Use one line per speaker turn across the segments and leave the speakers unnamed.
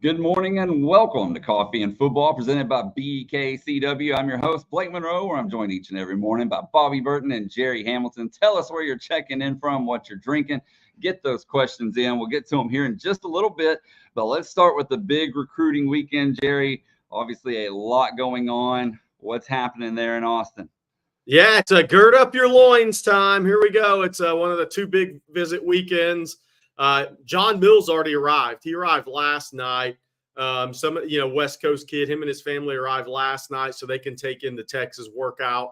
Good morning and welcome to Coffee and Football presented by Bkcw. I'm your host, Blake Monroe, where I'm joined each and every morning by Bobby Burton and Jerry Hamilton. Tell us where you're checking in from, what you're drinking. Get those questions in. We'll get to them here in just a little bit, but let's start with the big recruiting weekend, Jerry. Obviously, a lot going on. What's happening there in Austin?
Yeah, it's a gird up your loins time. Here we go. It's one of the two big visit weekends. John Mills already arrived. He arrived last night. West Coast kid, him and his family arrived last night so they can take in the Texas workout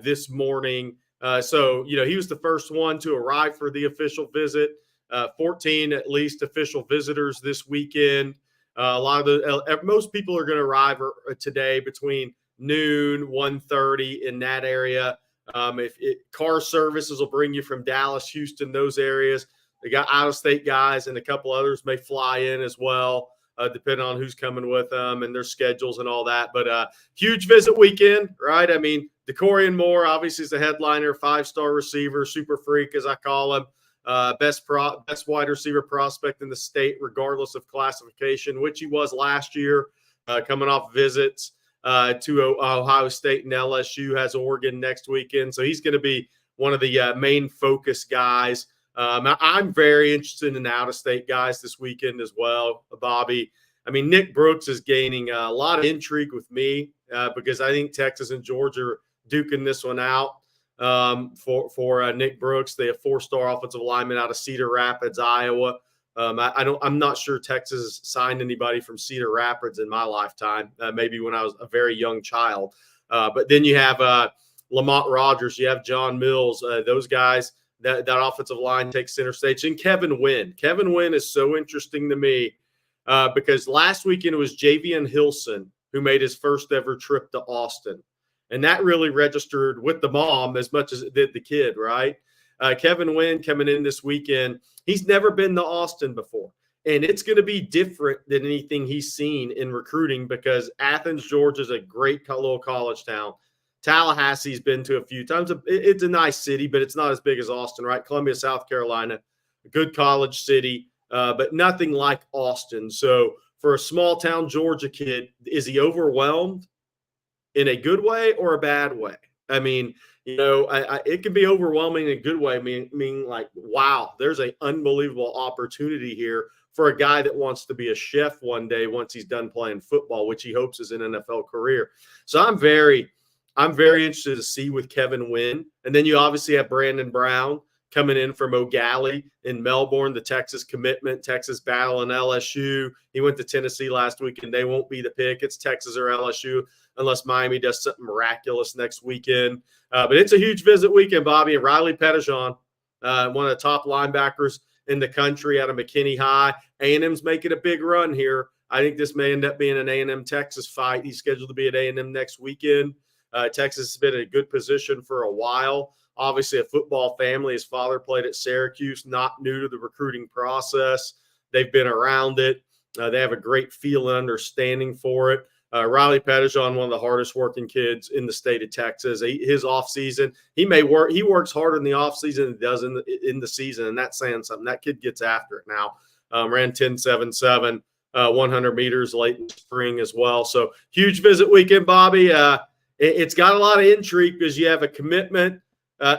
this morning. He was the first one to arrive for the official visit. 14 at least official visitors this weekend. Most people are going to arrive today between noon, 1:30 in that area. Car services will bring you from Dallas, Houston, those areas. They got out-of-state guys, and a couple others may fly in as well, depending on who's coming with them and their schedules and all that. But huge visit weekend, right? I mean, Dorian Moore obviously is the headliner, 5-star receiver, super freak as I call him, best wide receiver prospect in the state, regardless of classification, which he was last year, coming off visits to Ohio State and LSU. Has Oregon next weekend, so he's going to be one of the main focus guys. I'm very interested in out-of-state guys this weekend as well, Bobby. I mean, Nick Brooks is gaining a lot of intrigue with me because I think Texas and Georgia are duking this one out for Nick Brooks. They have 4-star offensive lineman out of Cedar Rapids, Iowa. I'm not sure Texas has signed anybody from Cedar Rapids in my lifetime, maybe when I was a very young child. But then you have Lamont Rogers, you have John Mills, those guys. That offensive line takes center stage. And Kevin Wynn. Kevin Wynn is so interesting to me because last weekend it was Javian Hilson who made his first ever trip to Austin. And that really registered with the mom as much as it did the kid, right? Kevin Wynn coming in this weekend. He's never been to Austin before. And it's going to be different than anything he's seen in recruiting because Athens, Georgia is a great little college town. Tallahassee's been to a few times. It's a nice city, but it's not as big as Austin, right? Columbia, South Carolina, a good college city, but nothing like Austin. So for a small town Georgia kid, is he overwhelmed in a good way or a bad way? I mean, it can be overwhelming in a good way. I mean, like, wow, there's an unbelievable opportunity here for a guy that wants to be a chef one day once he's done playing football, which he hopes is an NFL career. So I'm very interested to see with Kevin Wynn. And then you obviously have Brandon Brown coming in from O'Galley in Melbourne, the Texas commitment, Texas battle in LSU. He went to Tennessee last week, and they won't be the pick. It's Texas or LSU unless Miami does something miraculous next weekend. But it's a huge visit weekend, Bobby. And Riley Pettijohn, one of the top linebackers in the country out of McKinney High. A&M's making a big run here. I think this may end up being an A&M Texas fight. He's scheduled to be at A&M next weekend. Texas has been in a good position for a while. Obviously, a football family. His father played at Syracuse, not new to the recruiting process. They've been around it. They have a great feel and understanding for it. Riley Pettijohn, one of the hardest working kids in the state of Texas. His offseason, he works harder in the offseason than he does in the season, and that's saying something. That kid gets after it now. Ran 10.77, 100 meters late in spring as well. So huge visit weekend, Bobby. It's got a lot of intrigue because you have a commitment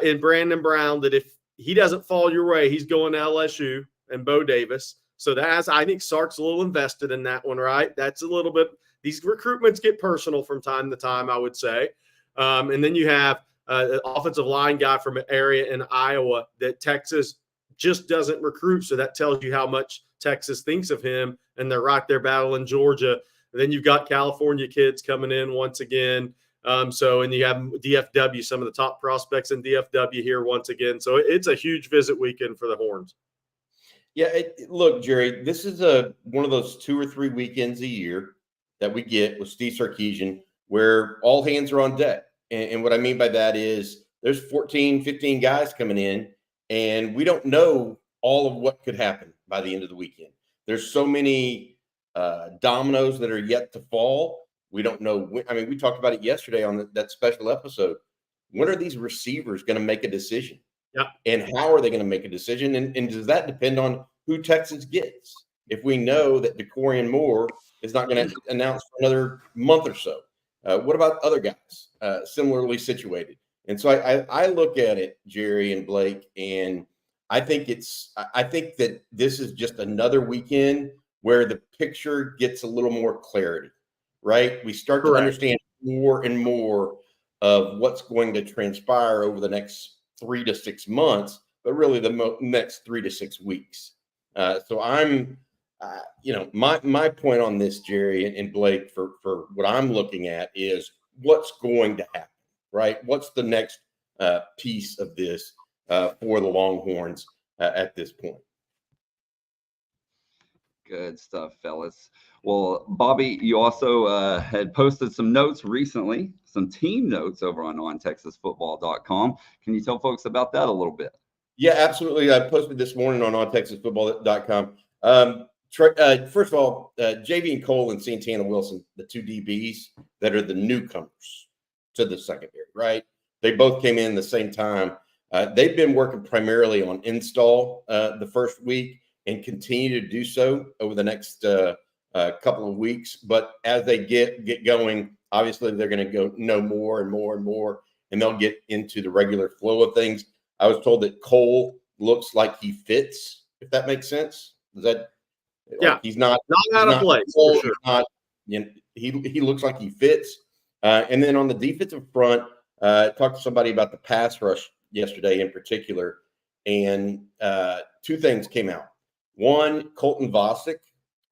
in Brandon Brown that if he doesn't fall your way, he's going to LSU and Bo Davis. So I think Sark's a little invested in that one, right? That's a little bit – these recruitments get personal from time to time, I would say. And then you have an offensive line guy from an area in Iowa that Texas just doesn't recruit. So that tells you how much Texas thinks of him, and they're right there battling Georgia. And then you've got California kids coming in once again. And you have DFW, some of the top prospects in DFW here once again. So it's a huge visit weekend for the Horns.
Yeah, look, Jerry, this is one of those 2 or 3 weekends a year that we get with Steve Sarkisian where all hands are on deck. And what I mean by that is there's 14, 15 guys coming in, and we don't know all of what could happen by the end of the weekend. There's so many dominoes that are yet to fall. We don't know. We talked about it yesterday on that special episode. When are these receivers going to make a decision?
Yep.
And how are they going to make a decision? And does that depend on who Texas gets? if we know that Dorian Moore is not going to announce for another month or so? What about other guys similarly situated? And so I look at it, Jerry and Blake, and I think that this is just another weekend where the picture gets a little more clarity, right? We start to understand more and more of what's going to transpire over the next 3 to 6 months, but really the next 3 to 6 weeks. So I'm, my point on this, Jerry and Blake, for what I'm looking at is what's going to happen, right? What's the next piece of this for the Longhorns at this point?
Good stuff, fellas. Well, Bobby, you also had posted some notes recently, some team notes over on ontexasfootball.com. Can you tell folks about that a little bit?
Yeah, absolutely. I posted this morning on ontexasfootball.com. First of all, JV and Cole and Santana Wilson, the two DBs that are the newcomers to the secondary, right? They both came in the same time. They've been working primarily on install the first week and continue to do so over the next couple of weeks. But as they get going, obviously they're going to go know more and more and more, and they'll get into the regular flow of things. I was told that Cole looks like he fits, if that makes sense. Is that?
Yeah,
he's not
out of place.
Cole,
for sure.
He's not, he looks like he fits. And then on the defensive front, talked to somebody about the pass rush yesterday in particular, and two things came out. One, Colton Vosick,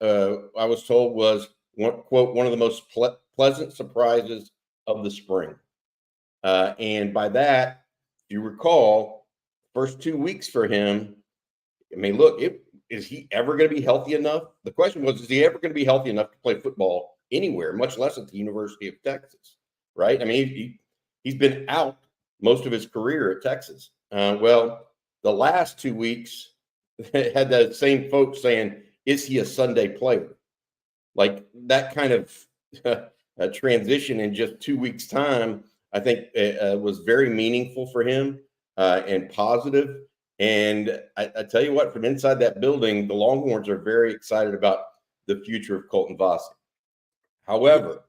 I was told, was one of the most pleasant surprises of the spring. And by that, if you recall, first 2 weeks for him, I mean, look, is he ever going to be healthy enough? The question was, is he ever going to be healthy enough to play football anywhere, much less at the University of Texas, right? I mean, he's been out most of his career at Texas. Well, the last 2 weeks had the same folks saying, is he a Sunday player? Like that kind of a transition in just 2 weeks' time, I think was very meaningful for him and positive. And I tell you what, from inside that building, the Longhorns are very excited about the future of Colton Vosick. However,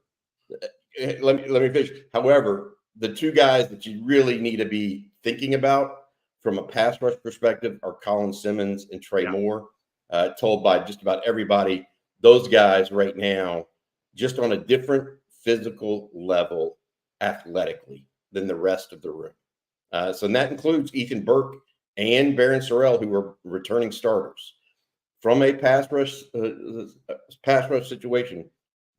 let me finish. However, the two guys that you really need to be thinking about from a pass rush perspective are Colin Simmons and Trey Moore. Told by just about everybody, those guys right now, just on a different physical level athletically than the rest of the room. So that includes Ethan Burke and Baron Sorrell, who were returning starters. From a pass rush situation,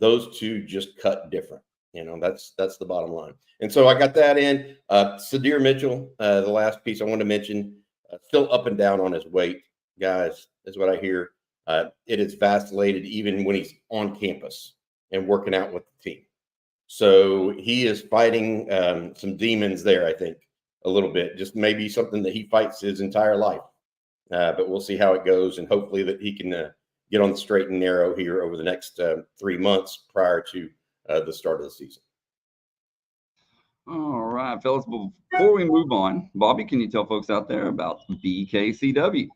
those two just cut different. That's the bottom line. And so I got that in. Sadir Mitchell, the last piece I want to mention, still up and down on his weight, guys, is what I hear. It has vacillated even when he's on campus and working out with the team. So he is fighting some demons there, I think, a little bit. Just maybe something that he fights his entire life. But we'll see how it goes, and hopefully that he can get on the straight and narrow here over the next 3 months prior to the start of the season.
All right, fellas. Before we move on, Bobby, can you tell folks out there about Bkcw?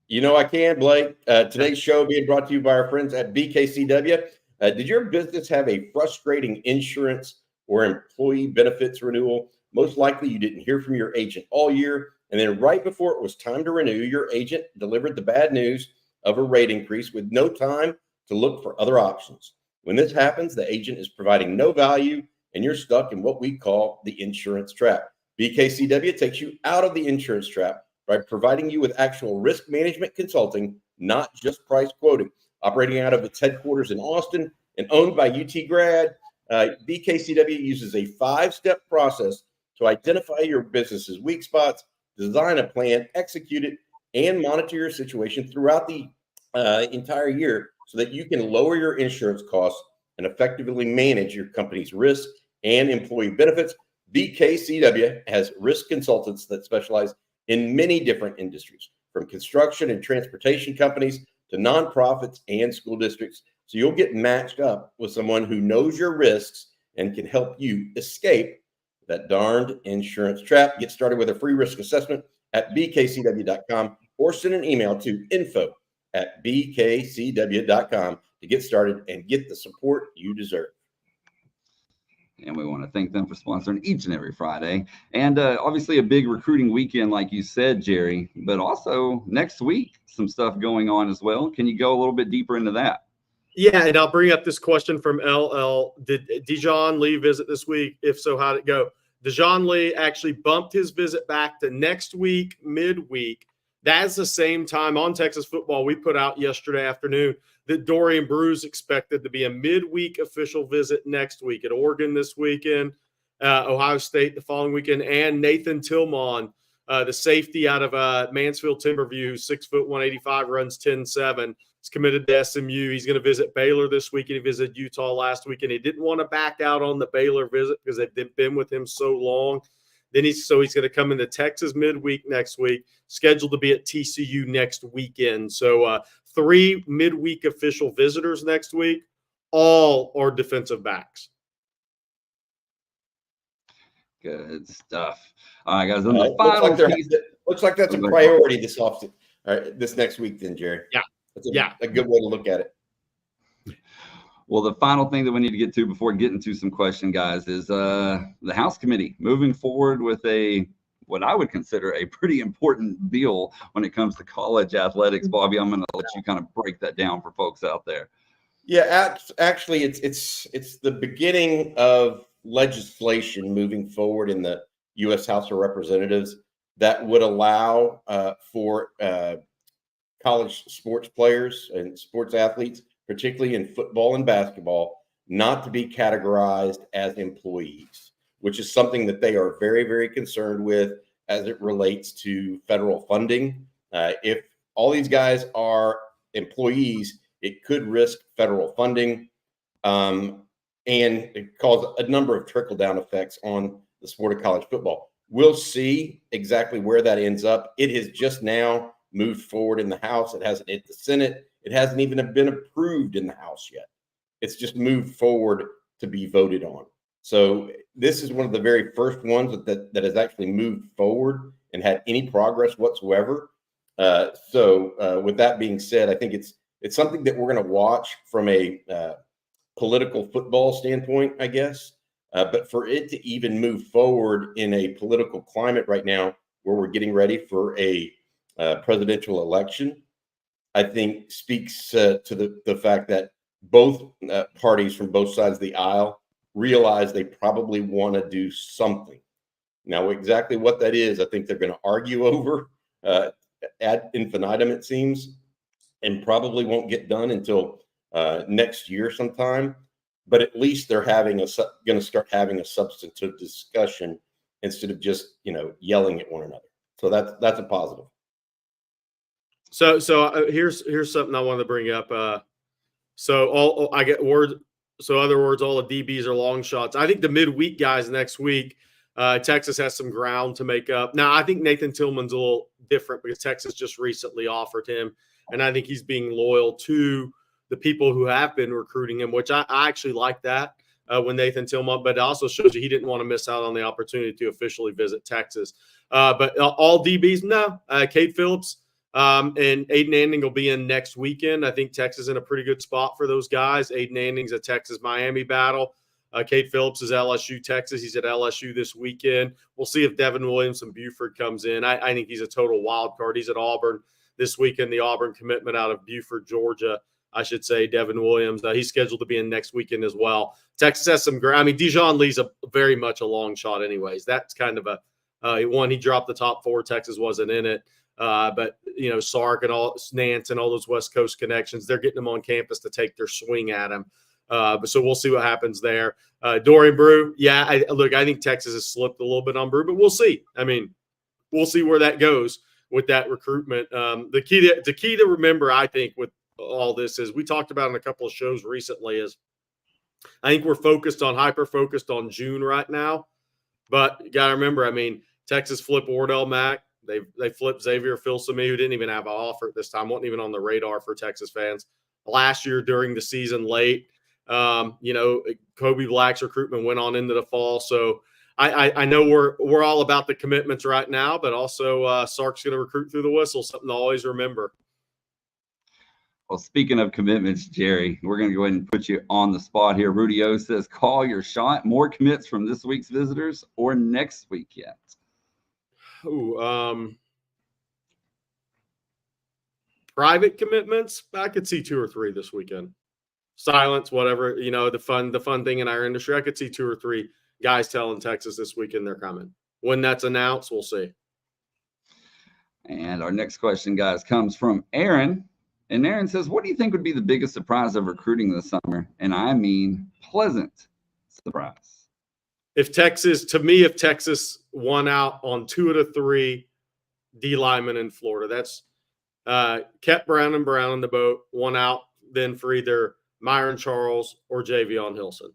I can, Blake. Today's show being brought to you by our friends at Bkcw. Did your business have a frustrating insurance or employee benefits renewal? Most likely you didn't hear from your agent all year, and then right before it was time to renew, your agent delivered the bad news of a rate increase with no time to look for other options. When this happens, the agent is providing no value, and you're stuck in what we call the insurance trap. Bkcw takes you out of the insurance trap by providing you with actual risk management consulting, not just price quoting. Operating out of its headquarters in Austin and owned by UT grad, Bkcw uses a 5-step process to identify your business's weak spots, design a plan, execute it, and monitor your situation throughout the entire year so that you can lower your insurance costs and effectively manage your company's risk and employee benefits. Bkcw has risk consultants that specialize in many different industries, from construction and transportation companies to nonprofits and school districts. So you'll get matched up with someone who knows your risks and can help you escape that darned insurance trap. Get started with a free risk assessment at bkcw.com or send an email to at bkcw.com to get started and get the support you deserve.
And we want to thank them for sponsoring each and every Friday. And obviously a big recruiting weekend, like you said, Jerry, but also next week, some stuff going on as well. Can you go a little bit deeper into that?
Yeah, and I'll bring up this question from LL. Did Dijon Lee visit this week? If so, how'd it go? Dijon Lee actually bumped his visit back to next week, midweek. That's the same time on Texas football we put out yesterday afternoon that Dorian Brew expected to be a midweek official visit next week at Oregon this weekend, Ohio State the following weekend, and Nathan Tillman, the safety out of Mansfield Timberview, 6'1", 185, runs 10.7. He's committed to SMU. He's going to visit Baylor this week, and he visited Utah last week, and he didn't want to back out on the Baylor visit because they've been with him so long. Then he's going to come into Texas midweek next week, scheduled to be at TCU next weekend. So 3 midweek official visitors next week, all are defensive backs.
Good stuff. All right, guys. On the final piece,
looks like that's a priority this offseason. All right, this next week, then, Jerry.
Yeah,
that's a good way to look at it.
Well, the final thing that we need to get to before getting to some question, guys, is the House Committee moving forward with what I would consider a pretty important bill when it comes to college athletics. Bobby, I'm going to let you kind of break that down for folks out there.
Yeah, actually, it's the beginning of legislation moving forward in the U.S. House of Representatives that would allow for college sports players and sports athletes, particularly in football and basketball, not to be categorized as employees, which is something that they are very, very concerned with as it relates to federal funding. If all these guys are employees, it could risk federal funding and it cause a number of trickle-down effects on the sport of college football. We'll see exactly where that ends up. It has just now moved forward in the House. It hasn't hit the Senate. It hasn't even been approved in the House yet. It's just moved forward to be voted on. So this is one of the very first ones that has actually moved forward and had any progress whatsoever. So with that being said, I think it's something that we're going to watch from a political football standpoint, I guess. But for it to even move forward in a political climate right now where we're getting ready for a presidential election, I think speaks to the fact that both parties from both sides of the aisle realize they probably want to do something. Now, exactly what that is, I think they're going to argue over ad infinitum, it seems, and probably won't get done until next year sometime. But at least they're going to start having a substantive discussion instead of just yelling at one another. So that's a positive.
So here's something I wanted to bring up. I get word. So other words, all the DBs are long shots. I think the midweek guys next week, Texas has some ground to make up. Now, I think Nathan Tillman's a little different because Texas just recently offered him, and I think he's being loyal to the people who have been recruiting him, which I actually like that when Nathan Tillman, but it also shows you he didn't want to miss out on the opportunity to officially visit Texas. But all DBs, no. Cade Phillips and Aiden Anding will be in next weekend. I think Texas is in a pretty good spot for those guys. Aiden Anding's a Texas-Miami battle. Cade Phillips is LSU, Texas. He's at LSU this weekend. We'll see if Devin Williams from Buford comes in. I think he's a total wild card. He's at Auburn this weekend, the Auburn commitment out of Buford, Georgia. I should say Devin Williams. He's scheduled to be in next weekend as well. Texas has some ground. I mean, Dijon Lee's very much a long shot anyways. That's kind of one. He dropped the top 4. Texas wasn't in it. But, Sark and all Nance and all those West Coast connections, they're getting them on campus to take their swing at him. So we'll see what happens there. Dorian Brew, I think Texas has slipped a little bit on Brew, but we'll see. I mean, we'll see where that goes with that recruitment. The key to remember, I think, with all this is we talked about in a couple of shows recently is I think we're hyper-focused on June right now. But you got to remember, I mean, Texas flipped Wardell Mack. They flipped Xavier Filsaime, who didn't even have an offer at this time, wasn't even on the radar for Texas fans. Last year during the season late, Kobe Black's recruitment went on into the fall. So I know we're all about the commitments right now, but also Sark's going to recruit through the whistle, something to always remember.
Well, speaking of commitments, Jerry, we're going to go ahead and put you on the spot here. Rudy O says, call your shot. More commits from this week's visitors or next week yet?
Ooh, private commitments, I could see 2 or 3 this weekend. Silence, whatever, the fun thing in our industry. I could see 2 or 3 guys telling Texas this weekend they're coming. When that's announced, we'll see.
And our next question, guys, comes from Aaron. And Aaron says, what do you think would be the biggest surprise of recruiting this summer? And I mean pleasant surprise.
If Texas won out on 2 of the 3 D linemen in Florida, that's kept Brown and Brown in the boat, won out then for either Myron Charles or Javion Hilson.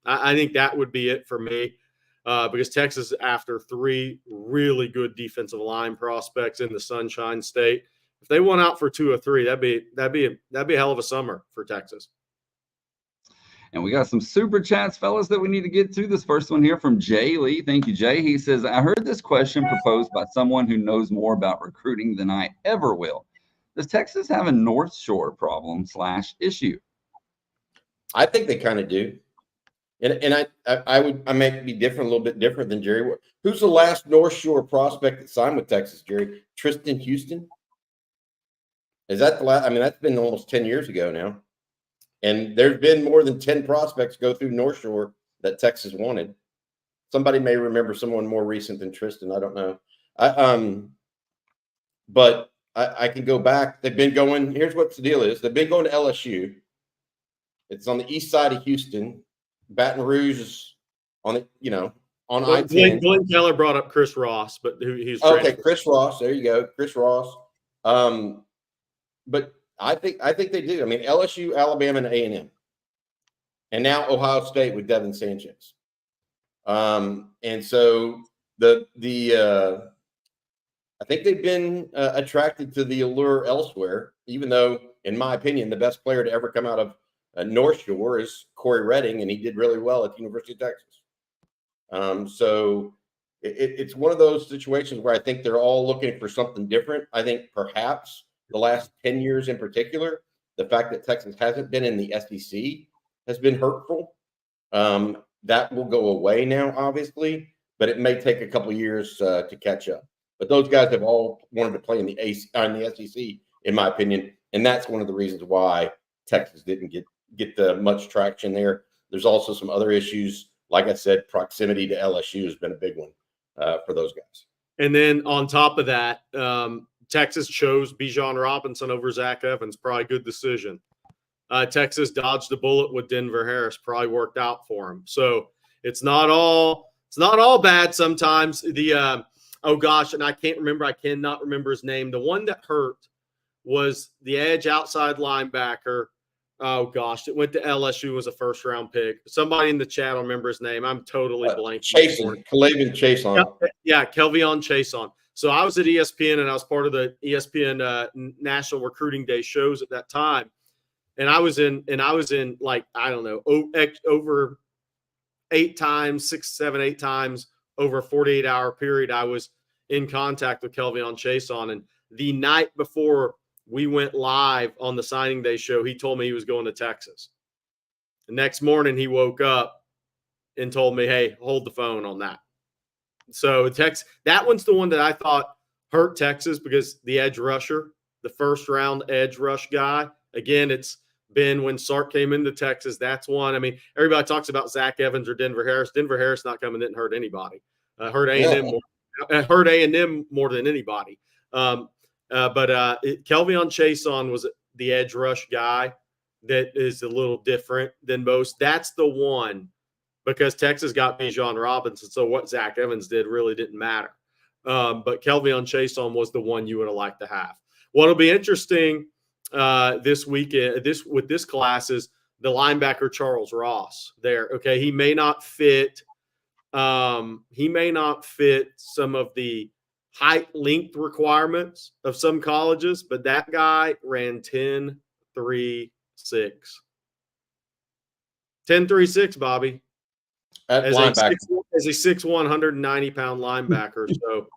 I think that would be it for me because Texas, after 3 really good defensive line prospects in the Sunshine State, if they won out for 2 or 3, that'd be a hell of a summer for Texas.
And we got some super chats, fellas, that we need to get to. This first one here from Jay Lee. Thank you, Jay. He says, I heard this question proposed by someone who knows more about recruiting than I ever will. Does Texas have a Northshore problem / issue?
I think they kind of do. And I may be a little bit different than Jerry. Who's the last Northshore prospect that signed with Texas, Jerry? Tristan Houston? Is that the last? I mean, that's been almost 10 years ago now. And there's been more than 10 prospects go through Northshore that Texas wanted. Somebody may remember someone more recent than Tristan. I don't know. But I can go back. They've been going. Here's what the deal is. They've been going to LSU. It's on the east side of Houston. Baton Rouge is on it, on I-10.
Glenn Keller brought up Chris Ross, but he's
okay. Chris Ross. There you go. Chris Ross. But I think they do. I mean, LSU, Alabama, and A&M, and now Ohio State with Devin Sanchez. And so I think they've been attracted to the allure elsewhere. Even though, in my opinion, the best player to ever come out of Northshore is Corey Redding, and he did really well at the University of Texas. So it's one of those situations where I think they're all looking for something different. I think perhaps the last 10 years in particular, the fact that Texas hasn't been in the SEC has been hurtful. That will go away now, obviously, but it may take a couple of years to catch up. But those guys have all wanted to play in the SEC, in my opinion, and that's one of the reasons why Texas didn't get the much traction there. There's also some other issues. Like I said, proximity to LSU has been a big one for those guys.
And then on top of that, Texas chose Bijan Robinson over Zach Evans. Probably a good decision. Texas dodged a bullet with Denver Harris. Probably worked out for him. So it's not all bad sometimes. Oh gosh, and I cannot remember his name. The one that hurt was the edge outside linebacker. Oh gosh, it went to LSU, was a first-round pick. Somebody in the chat will remember his name. I'm totally blanking.
Kalavian Chason.
Yeah, Kelvion Chason. So I was at ESPN, and I was part of the ESPN National Recruiting Day shows at that time. And I was in like, I don't know, over 8 times, 6, 7, 8 times over a 48-hour period. I was in contact with Kelvion Chason, and the night before we went live on the signing day show, he told me he was going to Texas. The next morning he woke up and told me, hey, hold the phone on that. So that one's the one that I thought hurt Texas because the edge rusher, the first round edge rush guy, again, it's been when Sark came into Texas. That's one. I mean, everybody talks about Zach Evans or Denver Harris. Denver Harris not coming didn't hurt anybody. Hurt A&M more than anybody. But Kelvion Chason was the edge rush guy that is a little different than most. That's the one because Texas got Bijan Robinson. So what Zach Evans did really didn't matter. But Kelvion Chason was the one you would have liked to have. What'll be interesting this weekend, with this class is the linebacker Charles Ross there. Okay, he may not fit. He may not fit some of the height length requirements of some colleges, but that guy ran 10.36. 10.36, Bobby. As a 6'1", 190-pound linebacker. So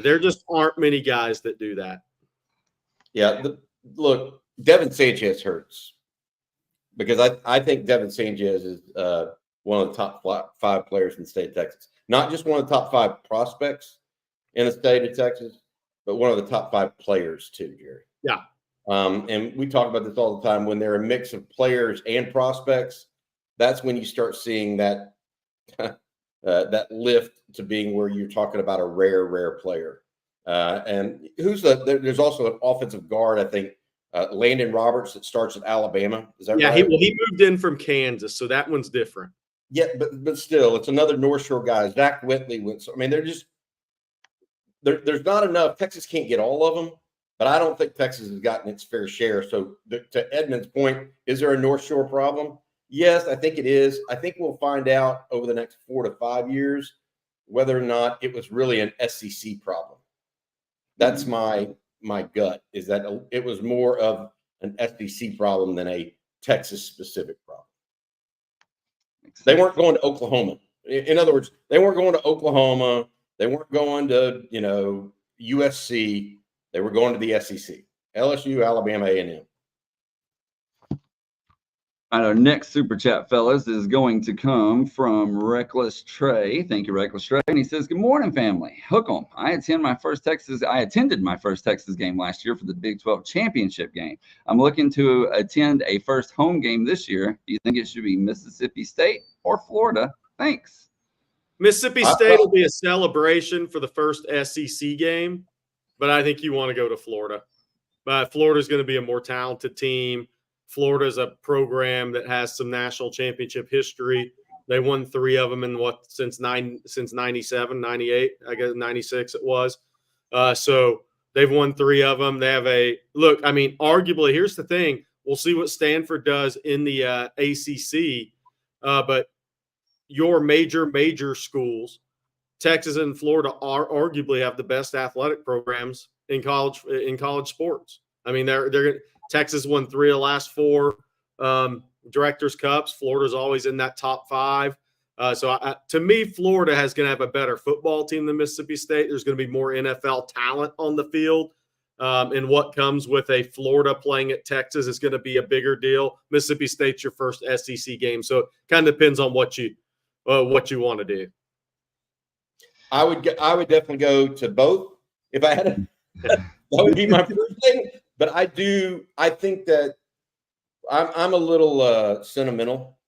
there just aren't many guys that do that.
Yeah, look, Devin Sanchez hurts because I think Devin Sanchez is one of the top 5 players in the state of Texas. Not just one of the top 5 prospects in the state of Texas, but one of the top 5 players too, Jerry.
Yeah.
And we talk about this all the time. When they're a mix of players and prospects, that's when you start seeing that that lift to being where you're talking about a rare player. And there's also an offensive guard, I think, Landon Roberts, that starts at Alabama. Is that right?
He moved in from Kansas, so that one's different.
Yeah, but still, it's another North Shore guy. Zach Whitley went. I mean, they're just there's not enough. Texas can't get all of them, but I don't think Texas has gotten its fair share. So to Edmund's point, is there a North Shore problem? Yes, I think it is. I think we'll find out over the next 4 to 5 years whether or not it was really an SEC problem. That's my gut, is that it was more of an SEC problem than a Texas-specific problem. They weren't going to Oklahoma. In other words, they weren't going to Oklahoma. They weren't going to, USC. They were going to the SEC, LSU, Alabama, A&M.
Our next super chat, fellas, is going to come from Reckless Trey. Thank you, Reckless Trey. And he says, "Good morning, family. Hook 'em. I attended my first Texas game last year for the Big 12 championship game. I'm looking to attend a first home game this year. Do you think it should be Mississippi State or Florida? Thanks."
Mississippi State will be a celebration for the first SEC game, but I think you want to go to Florida. Florida's going to be a more talented team. Florida is a program that has some national championship history. They won 3 of them since 97, 98, I guess 96 it was. So they've won 3 of them. They have arguably, here's the thing. We'll see what Stanford does in the ACC. But your major schools, Texas and Florida, arguably have the best athletic programs in college sports. I mean, they're Texas won 3 of the last 4 Directors' Cups. Florida's always in that top 5. To me, Florida is going to have a better football team than Mississippi State. There's going to be more NFL talent on the field. And what comes with a Florida playing at Texas is going to be a bigger deal. Mississippi State's your first SEC game. So it kind of depends on what you want to do.
I would definitely go to both. If I had that would be my first thing. But I think that I'm a little sentimental.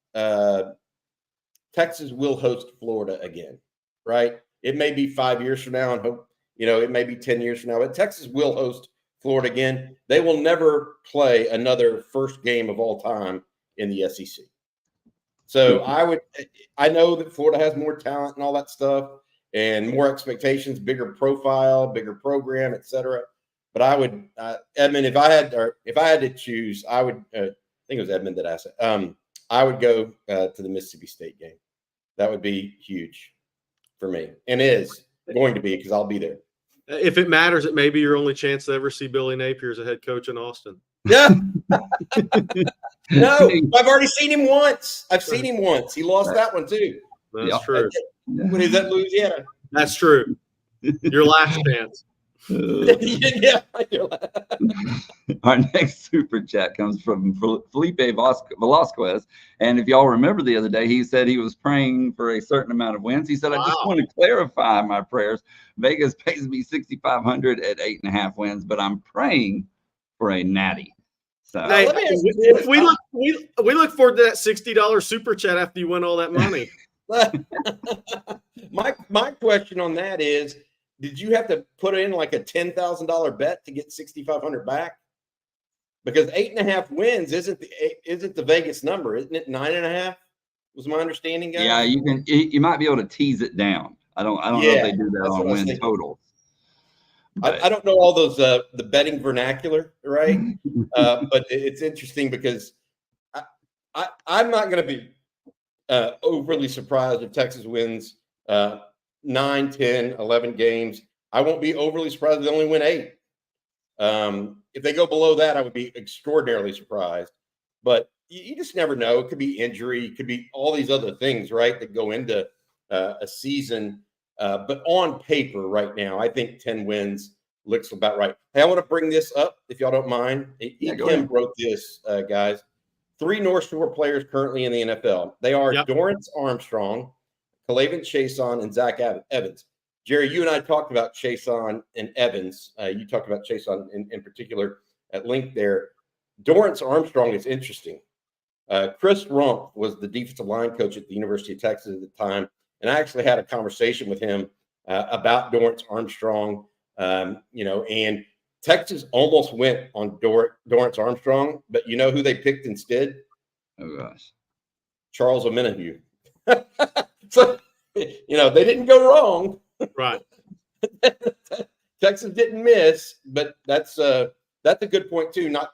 Texas will host Florida again, right? It may be 5 years from now, and hope it may be 10 years from now. But Texas will host Florida again. They will never play another first game of all time in the SEC. So I know that Florida has more talent and all that stuff, and more expectations, bigger profile, bigger program, etc. But I would, Edmund, if I had to choose, I would. I think it was Edmund that asked it. I would go to the Mississippi State game. That would be huge for me, and is going to be because I'll be there.
If it matters, it may be your only chance to ever see Billy Napier as a head coach in Austin.
Yeah. No, I've already seen him once. I've seen him once. He lost that one too.
That's true.
When he's at Louisiana.
That's true. Your last chance.
Yeah.
Our next super chat comes from Felipe Velasquez. And if y'all remember the other day, he said he was praying for a certain amount of wins. He said, "I just want to clarify my prayers. Vegas pays me $6,500 at 8.5 wins, but I'm praying for a natty." So
hey, we look forward to that $60 super chat after you win all that money.
My question on that is, did you have to put in like a $10,000 bet to get $6,500 back? Because 8.5 wins isn't the Vegas number, isn't it? 9.5 was my understanding, guys.
Yeah, you might be able to tease it down. I don't know if they do that on win totals.
I don't know all those the betting vernacular, right? But it's interesting because I'm not going to be overly surprised if Texas wins 9, 10, 11 games. I won't be overly surprised if they only win 8. If they go below that, I would be extraordinarily surprised. But you just never know. It could be injury. It could be all these other things, right, that go into a season. But on paper right now, I think 10 wins looks about right. Hey, I want to bring this up if y'all don't mind. Kim wrote this, guys. 3 Northshore players currently in the NFL. They are Dorrance Armstrong, Kalavin Chason, and Zach Evans. Jerry, you and I talked about Chason and Evans. You talked about Chason in particular at length there. Dorrance Armstrong is interesting. Chris Rump was the defensive line coach at the University of Texas at the time, and I actually had a conversation with him about Dorrance Armstrong. And Texas almost went on Dorrance Armstrong, but you know who they picked instead?
Oh gosh,
Charles Omenahue. So they didn't go wrong,
right?
Texas didn't miss, but that's a good point too. Not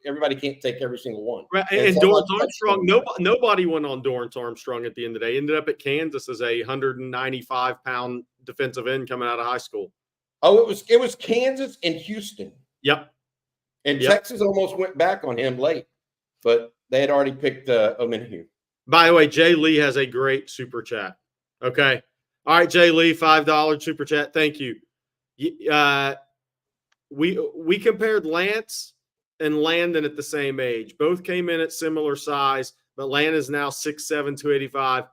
everybody can't take every single one.
Right. And Dorrance Armstrong, nobody went on Dorrance Armstrong at the end of the day. Ended up at Kansas as a 195-pound defensive end coming out of high school.
Oh, it was Kansas and Houston.
Yep.
And Texas almost went back on him late, but they had already picked Omenahue.
By the way, Jay Lee has a great super chat. Okay. All right, Jay Lee, $5 super chat. Thank you. We compared Lance and Landon at the same age. Both came in at similar size, but Landon is now 6'7", 285.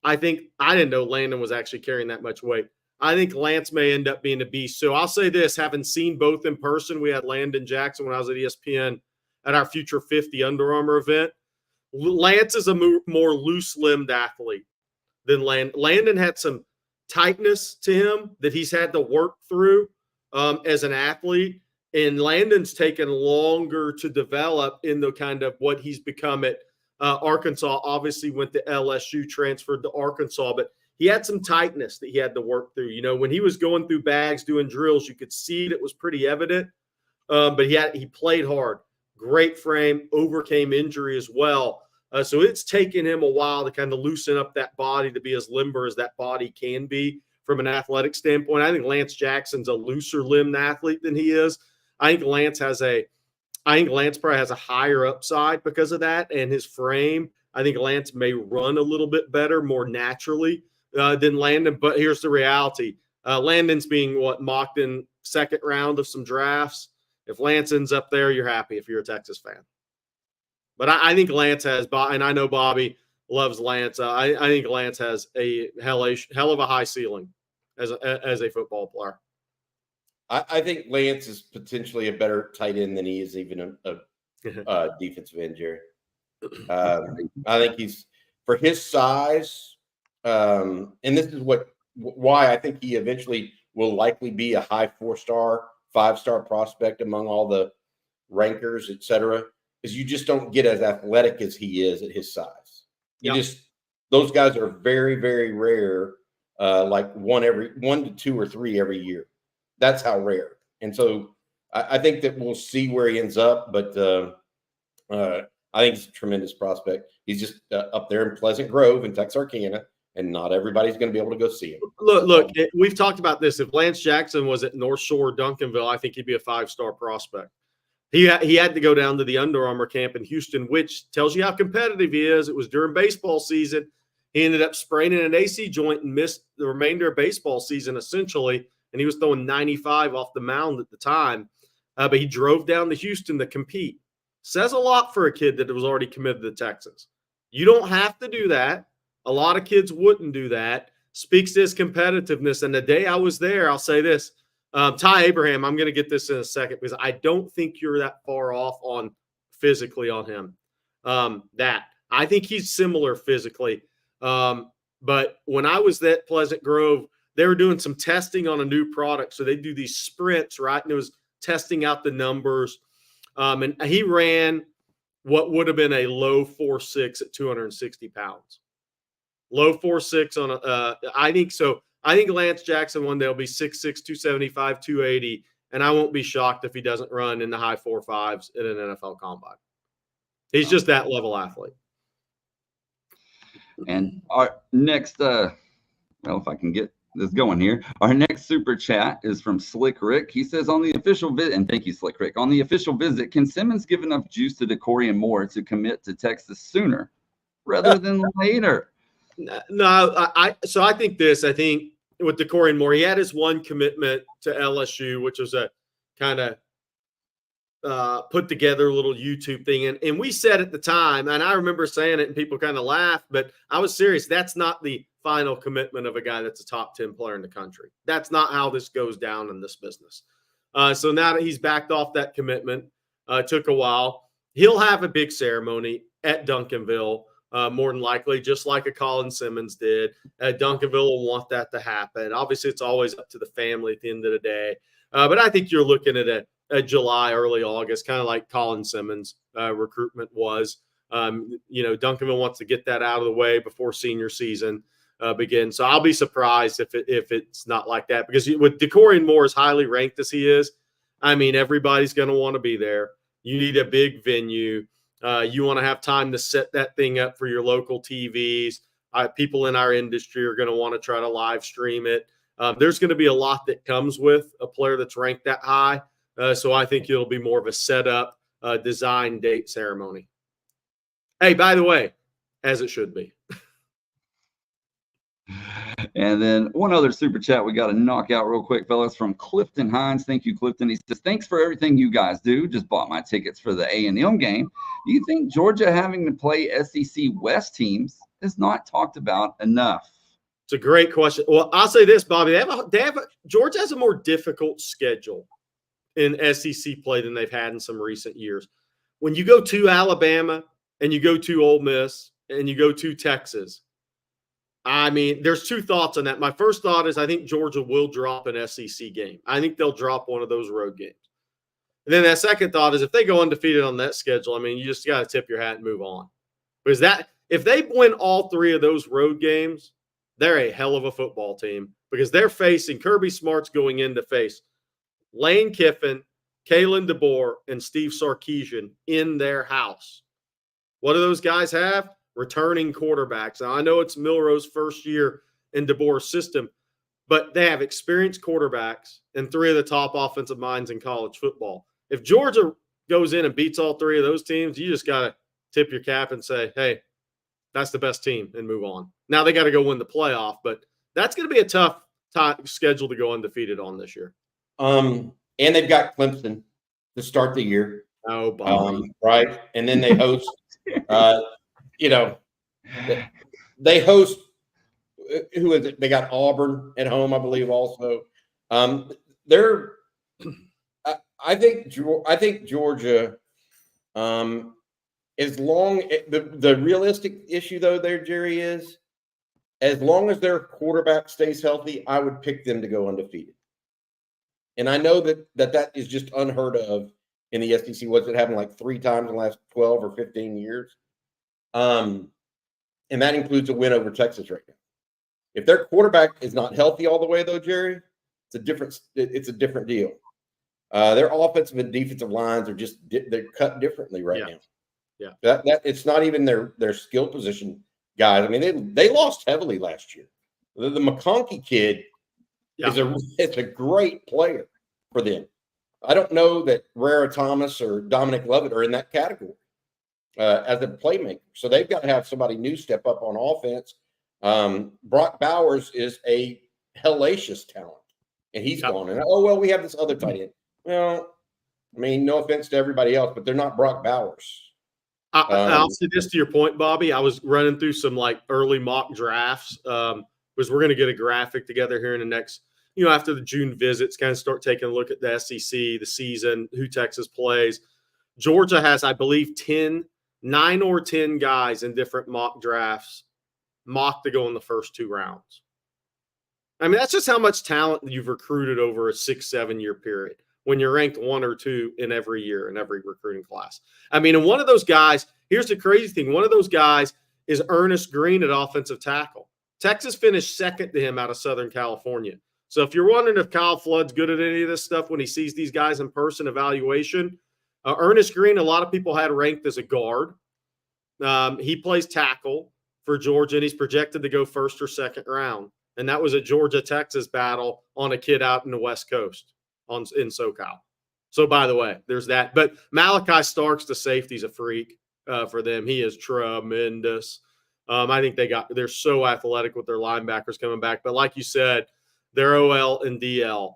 I didn't know Landon was actually carrying that much weight. I think Lance may end up being a beast. So I'll say this, having seen both in person, we had Landon Jackson when I was at ESPN at our Future 50 Under Armour event. Lance is a more loose-limbed athlete than Landon. Landon had some tightness to him that he's had to work through as an athlete. And Landon's taken longer to develop in the kind of what he's become at Arkansas. Obviously went to LSU, transferred to Arkansas, but he had some tightness that he had to work through. When he was going through bags, doing drills, you could see it was pretty evident. But he played hard. Great frame, overcame injury as well. So it's taken him a while to kind of loosen up that body to be as limber as that body can be from an athletic standpoint. I think Lance Jackson's a looser limbed athlete than he is. I think Lance probably has a higher upside because of that and his frame. I think Lance may run a little bit better, more naturally than Landon. But here's the reality. Landon's being mocked in second round of some drafts. If Lance ends up there, you're happy if you're a Texas fan. But I think Lance has, and I know Bobby loves Lance. I think Lance has a hell of a high ceiling as a football player.
I think Lance is potentially a better tight end than he is even a defensive end, Jerry. I think he's, for his size, and this is why I think he eventually will likely be a high 4-star, 5-star prospect among all the rankers, et cetera, is you just don't get as athletic as he is at his size. Those guys are very, very rare, like 1 to 2 or 3 every year. That's how rare. And so I think that we'll see where he ends up, but I think he's a tremendous prospect. He's just up there in Pleasant Grove in Texarkana, and not everybody's going to be able to go see him.
Look, we've talked about this. If Lance Jackson was at Northshore, Duncanville, I think he'd be a 5-star prospect. He had to go down to the Under Armour camp in Houston, which tells you how competitive he is. It was during baseball season. He ended up spraining an AC joint and missed the remainder of baseball season, essentially, and he was throwing 95 off the mound at the time. But he drove down to Houston to compete. Says a lot for a kid that was already committed to Texas. You don't have to do that. A lot of kids wouldn't do that. Speaks to his competitiveness. And the day I was there, I'll say this. Ty Abraham, I'm going to get this in a second because I don't think you're that far off on physically on him. I think he's similar physically. But when I was at Pleasant Grove, they were doing some testing on a new product. So they do these sprints, right? And it was testing out the numbers. And he ran what would have been a low 4.6 at 260 pounds. Low 4.6 on I think so. I think Lance Jackson one day will be 6'6", 275, 280, and I won't be shocked if he doesn't run in the high 4.5s at an NFL combine. He's just that level athlete.
And our next, if I can get this going here, our next super chat is from Slick Rick. He says, on the official visit, and thank you, Slick Rick, on the official visit, can Simmons give enough juice to Dorian Moore to commit to Texas sooner rather than later?
No, I think with Dorian Moore, he had his one commitment to LSU, which was a kind of put together a little YouTube thing. And we said at the time, and I remember saying it and people kind of laughed, but I was serious. That's not the final commitment of a guy that's a top 10 player in the country. That's not how this goes down in this business. So now that he's backed off that commitment, took a while, he'll have a big ceremony at Duncanville, more than likely, just like a Colin Simmons did. Duncanville will want that to happen. Obviously, it's always up to the family at the end of the day. But I think you're looking at a July, early August, kind of like Colin Simmons' recruitment was. Duncanville wants to get that out of the way before senior season begins. So I'll be surprised if it's not like that, because with Dorian Moore as highly ranked as he is, I mean, everybody's going to want to be there. You need a big venue. You want to have time to set that thing up for your local TVs. People in our industry are going to want to try to live stream it. There's going to be a lot that comes with a player that's ranked that high. So I think it'll be more of a setup, design, date ceremony. Hey, by the way, as it should be.
And then one other super chat we got to knock out real quick, fellas, from Clifton Hines. Thank you, Clifton. He says, thanks for everything you guys do. Just bought my tickets for the A&M game. Do you think Georgia having to play SEC West teams is not talked about enough?
It's a great question. Well, I'll say this, Bobby. Georgia has a more difficult schedule in SEC play than they've had in some recent years. When you go to Alabama and you go to Ole Miss and you go to Texas, I mean, there's two thoughts on that. My first thought is I think Georgia will drop an SEC game. I think they'll drop one of those road games. And then that second thought is if they go undefeated on that schedule, I mean, you just got to tip your hat and move on. Because if they win all three of those road games, they're a hell of a football team, because they're facing Kirby Smart's going in to face Lane Kiffin, Kalen DeBoer, and Steve Sarkisian in their house. What do those guys have? Returning quarterbacks. Now, I know it's Milroe's first year in DeBoer's system, but they have experienced quarterbacks and three of the top offensive minds in college football. If Georgia goes in and beats all three of those teams, you just got to tip your cap and say, hey, that's the best team, and move on. Now they got to go win the playoff, but that's going to be a tough schedule to go undefeated on this year.
And they've got Clemson to start the year.
Oh, Bobby.
Right. And then they host, they host, who is it? They got Auburn at home, I believe, also. I think Georgia, as long the realistic issue though there, Jerry, is as long as their quarterback stays healthy, I would pick them to go undefeated. And I know that is just unheard of in the SEC. What's it happened like 3 times in the last 12 or 15 years? And that includes a win over Texas right now. If their quarterback is not healthy all the way though, Jerry, it's a different deal. Their offensive and defensive lines are just they're cut differently right now.
Yeah,
that it's not even their skill position guys. I mean, they lost heavily last year. The McConkey kid is a great player for them. I don't know that Rara Thomas or Dominic Lovett are in that category as a playmaker. So they've got to have somebody new step up on offense. Brock Bowers is a hellacious talent, and he's gone. And we have this other tight end. Well, I mean, no offense to everybody else, but they're not Brock Bowers.
I'll say this to your point, Bobby. I was running through some early mock drafts because we're going to get a graphic together here in the next, after the June visits, kind of start taking a look at the SEC, the season, who Texas plays. Georgia has, I believe, 9 or 10 guys in different mock drafts mocked to go in the first 2 rounds. I mean, that's just how much talent you've recruited over a 6-7 year period when you're ranked 1 or 2 in every year in every recruiting class. I mean, and one of those guys, here's the crazy thing. One of those guys is Ernest Green at offensive tackle. Texas finished second to him out of Southern California. So if you're wondering if Kyle Flood's good at any of this stuff when he sees these guys in person evaluation, Ernest Green, a lot of people had ranked as a guard. He plays tackle for Georgia, and he's projected to go first or second round. And that was a Georgia-Texas battle on a kid out in the West Coast in SoCal. So, by the way, there's that. But Malachi Starks, the safety's a freak for them. He is tremendous. I think they're so athletic with their linebackers coming back. But like you said, their OL and DL,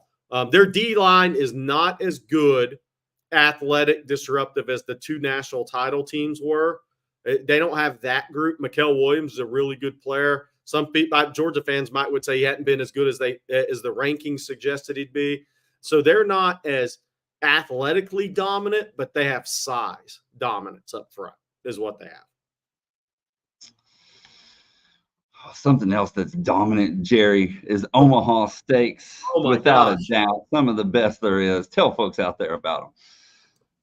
Their D-line is not as good, athletic, disruptive as the two national title teams were. They don't have that group. Mikael Williams is a really good player. Some people, Georgia fans would say he hadn't been as good as the rankings suggested he'd be. So they're not as athletically dominant, but they have size dominance up front is what they have.
Something else that's dominant, Jerry, is Omaha Steaks. Without a doubt, some of the best there is. Tell folks out there about them.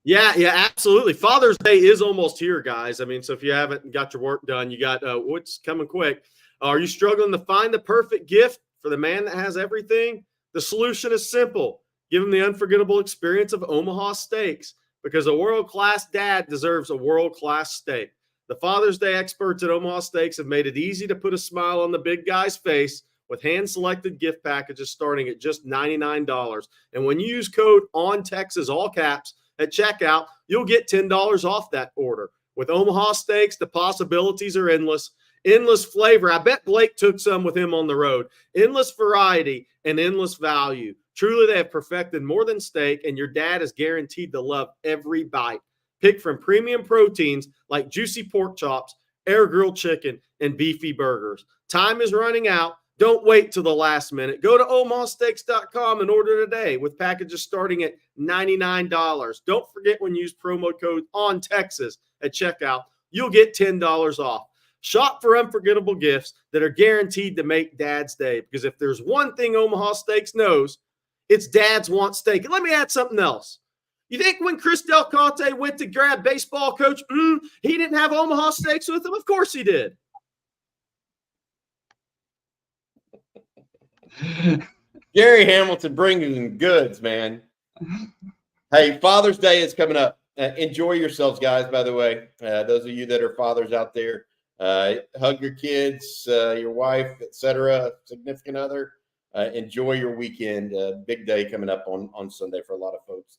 Yeah, absolutely. Father's Day is almost here, guys. I mean, so if you haven't got your work done, you got what's coming quick. Are you struggling to find the perfect gift for the man that has everything? The solution is simple. Give him the unforgettable experience of Omaha Steaks, because a world-class dad deserves a world-class steak. The Father's Day experts at Omaha Steaks have made it easy to put a smile on the big guy's face with hand-selected gift packages starting at just $99. And when you use code ONTEXAS, all caps, at checkout, you'll get $10 off that order. With Omaha Steaks, the possibilities are endless. Endless flavor. I bet Blake took some with him on the road. Endless variety and endless value. Truly, they have perfected more than steak, and your dad is guaranteed to love every bite. Pick from premium proteins like juicy pork chops, air grilled chicken, and beefy burgers. Time is running out. Don't wait till the last minute. Go to omahasteaks.com and order today with packages starting at $99. Don't forget, when you use promo code ONTEXAS at checkout, you'll get $10 off. Shop for unforgettable gifts that are guaranteed to make Dad's Day, because if there's one thing Omaha Steaks knows, it's dads want steak. And let me add something else. You think when Chris Del Conte went to grab baseball coach, he didn't have Omaha Steaks with him? Of course he did.
Gary Hamilton bringing goods, man. Hey, Father's Day is coming up. Enjoy yourselves, guys, by the way. Those of you that are fathers out there, hug your kids, your wife, etc., significant other. Enjoy your weekend. Big day coming up on Sunday for a lot of folks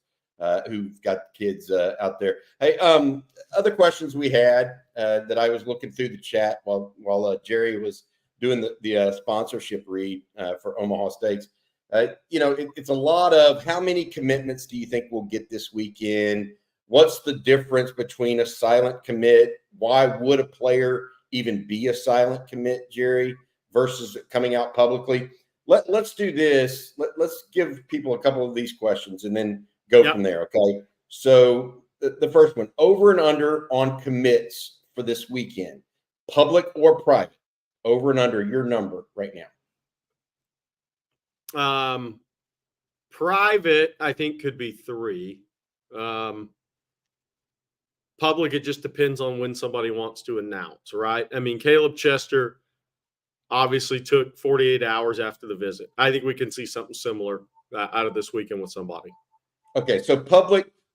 who've got kids out there. Hey, other questions we had that I was looking through the chat while Jerry was doing the sponsorship read for Omaha Steaks. It's a lot of how many commitments do you think we'll get this weekend? What's the difference between a silent commit? Why would a player even be a silent commit, Jerry, versus coming out publicly? Let's do this. Let's give people a couple of these questions and then go from there, okay? So the first one, over and under on commits for this weekend, public or private, over and under your number right
now. Private, I think, could be 3. Public, it just depends on when somebody wants to announce, right? I mean, Caleb Chester obviously took 48 hours after the visit. I think we can see something similar out of this weekend with somebody.
Okay, so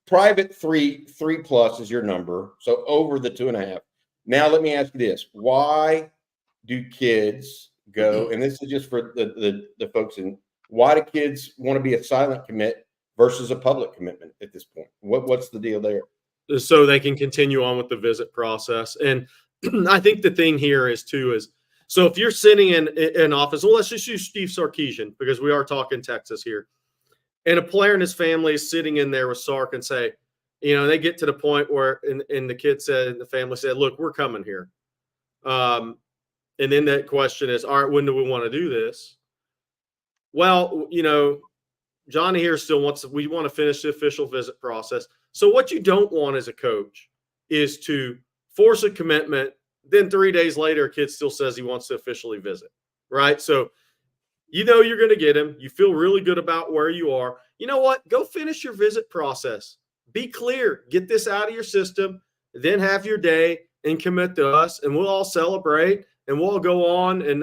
private 3 plus is your number. So over the 2.5. Now let me ask you this: why do kids go? And this is just for the folks in. Why do kids want to be a silent commit versus a public commitment at this point? What's the deal there?
So they can continue on with the visit process. And I think the thing here is so if you're sitting in an office, well, let's just use Steve Sarkisian because we are talking Texas here. And a player and his family is sitting in there with Sark and say, they get to the point where, and the kid said, and the family said, look, we're coming here. And then that question is, all right, when do we want to do this? Well, Johnny here still we want to finish the official visit process. So what you don't want as a coach is to force a commitment. Then 3 days later, a kid still says he wants to officially visit, right? So you're going to get him. You feel really good about where you are. You know what? Go finish your visit process. Be clear. Get this out of your system. Then have your day and commit to us, and we'll all celebrate, and we'll go on and,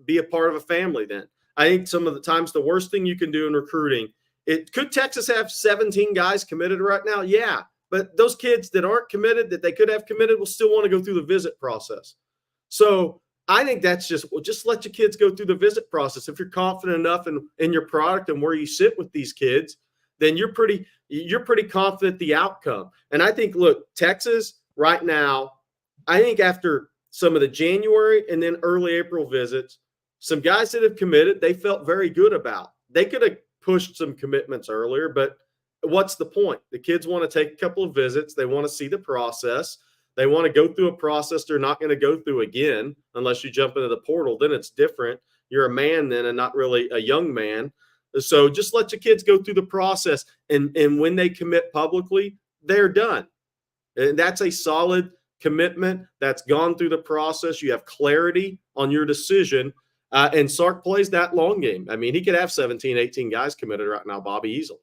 be a part of a family then. I think some of the times the worst thing you can do in recruiting, could Texas have 17 guys committed right now? Yeah. But those kids that aren't committed, that they could have committed, will still want to go through the visit process. So I think that's just let your kids go through the visit process. If you're confident enough in your product and where you sit with these kids, then you're pretty confident the outcome. And I think, look, Texas right now, I think after some of the January and then early April visits, some guys that have committed, they felt very good about. they could have pushed some commitments earlier, but what's the point? The kids want to take a couple of visits. They want to see the process. They want to go through a process they're not going to go through again unless you jump into the portal. Then it's different. You're a man then and not really a young man. So just let your kids go through the process. And when they commit publicly, they're done. And that's a solid commitment that's gone through the process. You have clarity on your decision. And Sark plays that long game. I mean, he could have 17, 18 guys committed right now, Bobby, easily.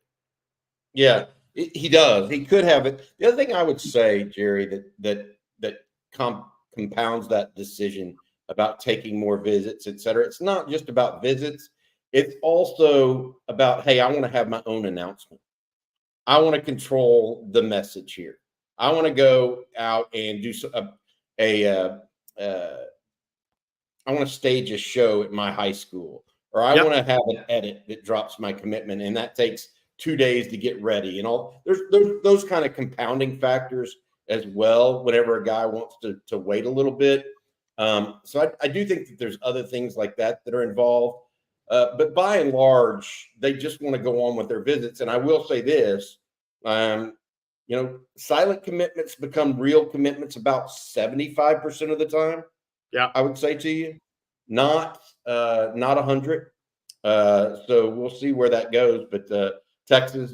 Yeah, he does. He could have it. The other thing I would say, Jerry, that compounds that decision about taking more visits, et cetera, it's not just about visits. It's also about, hey, I want to have my own announcement. I want to control the message here. I want to go out and do I want to stage a show at my high school, or I want to have an edit that drops my commitment, and that takes 2 days to get ready. And all there's those kind of compounding factors as well whenever a guy wants to wait a little bit. So I do think that there's other things like that are involved. But by and large, they just want to go on with their visits. And I will say this, silent commitments become real commitments about 75% of the time.
Yeah,
I would say to you, not 100. So we'll see where that goes. But Texas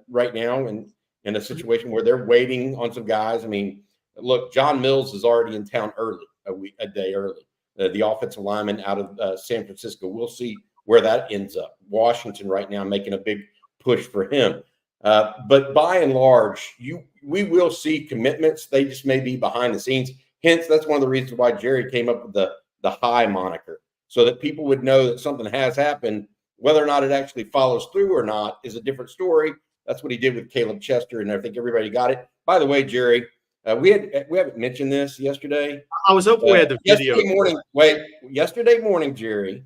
right now in a situation where they're waiting on some guys. I mean, look, John Mills is already in town early, a day early. The offensive lineman out of San Francisco. We'll see where that ends up. Washington right now making a big push for him. But by and large, we will see commitments. They just may be behind the scenes. Hence, that's one of the reasons why Jerry came up with the high moniker, so that people would know that something has happened. Whether or not it actually follows through or not is a different story. That's what he did with Caleb Chester, and I think everybody got it. By the way, Jerry, we haven't mentioned this yesterday.
I was hoping we had the video.
Yesterday morning, Jerry,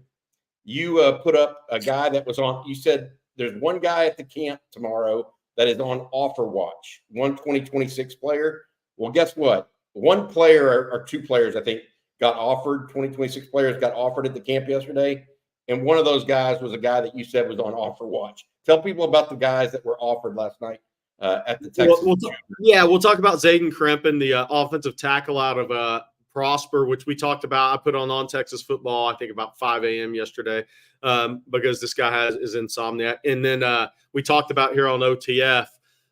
you put up a guy that was on. You said there's one guy at the camp tomorrow that is on offer watch, one 2026 player. Well, guess what? One player or two players, I think, got offered. 2026 players got offered at the camp yesterday. And one of those guys was a guy that you said was on offer watch. Tell people about the guys that were offered last night at the Texas.
We'll talk about Zayden Krempin, the offensive tackle out of Prosper, which we talked about. I put on Texas football, I think about 5 a.m. yesterday because this guy is insomnia. And then we talked about here on OTF.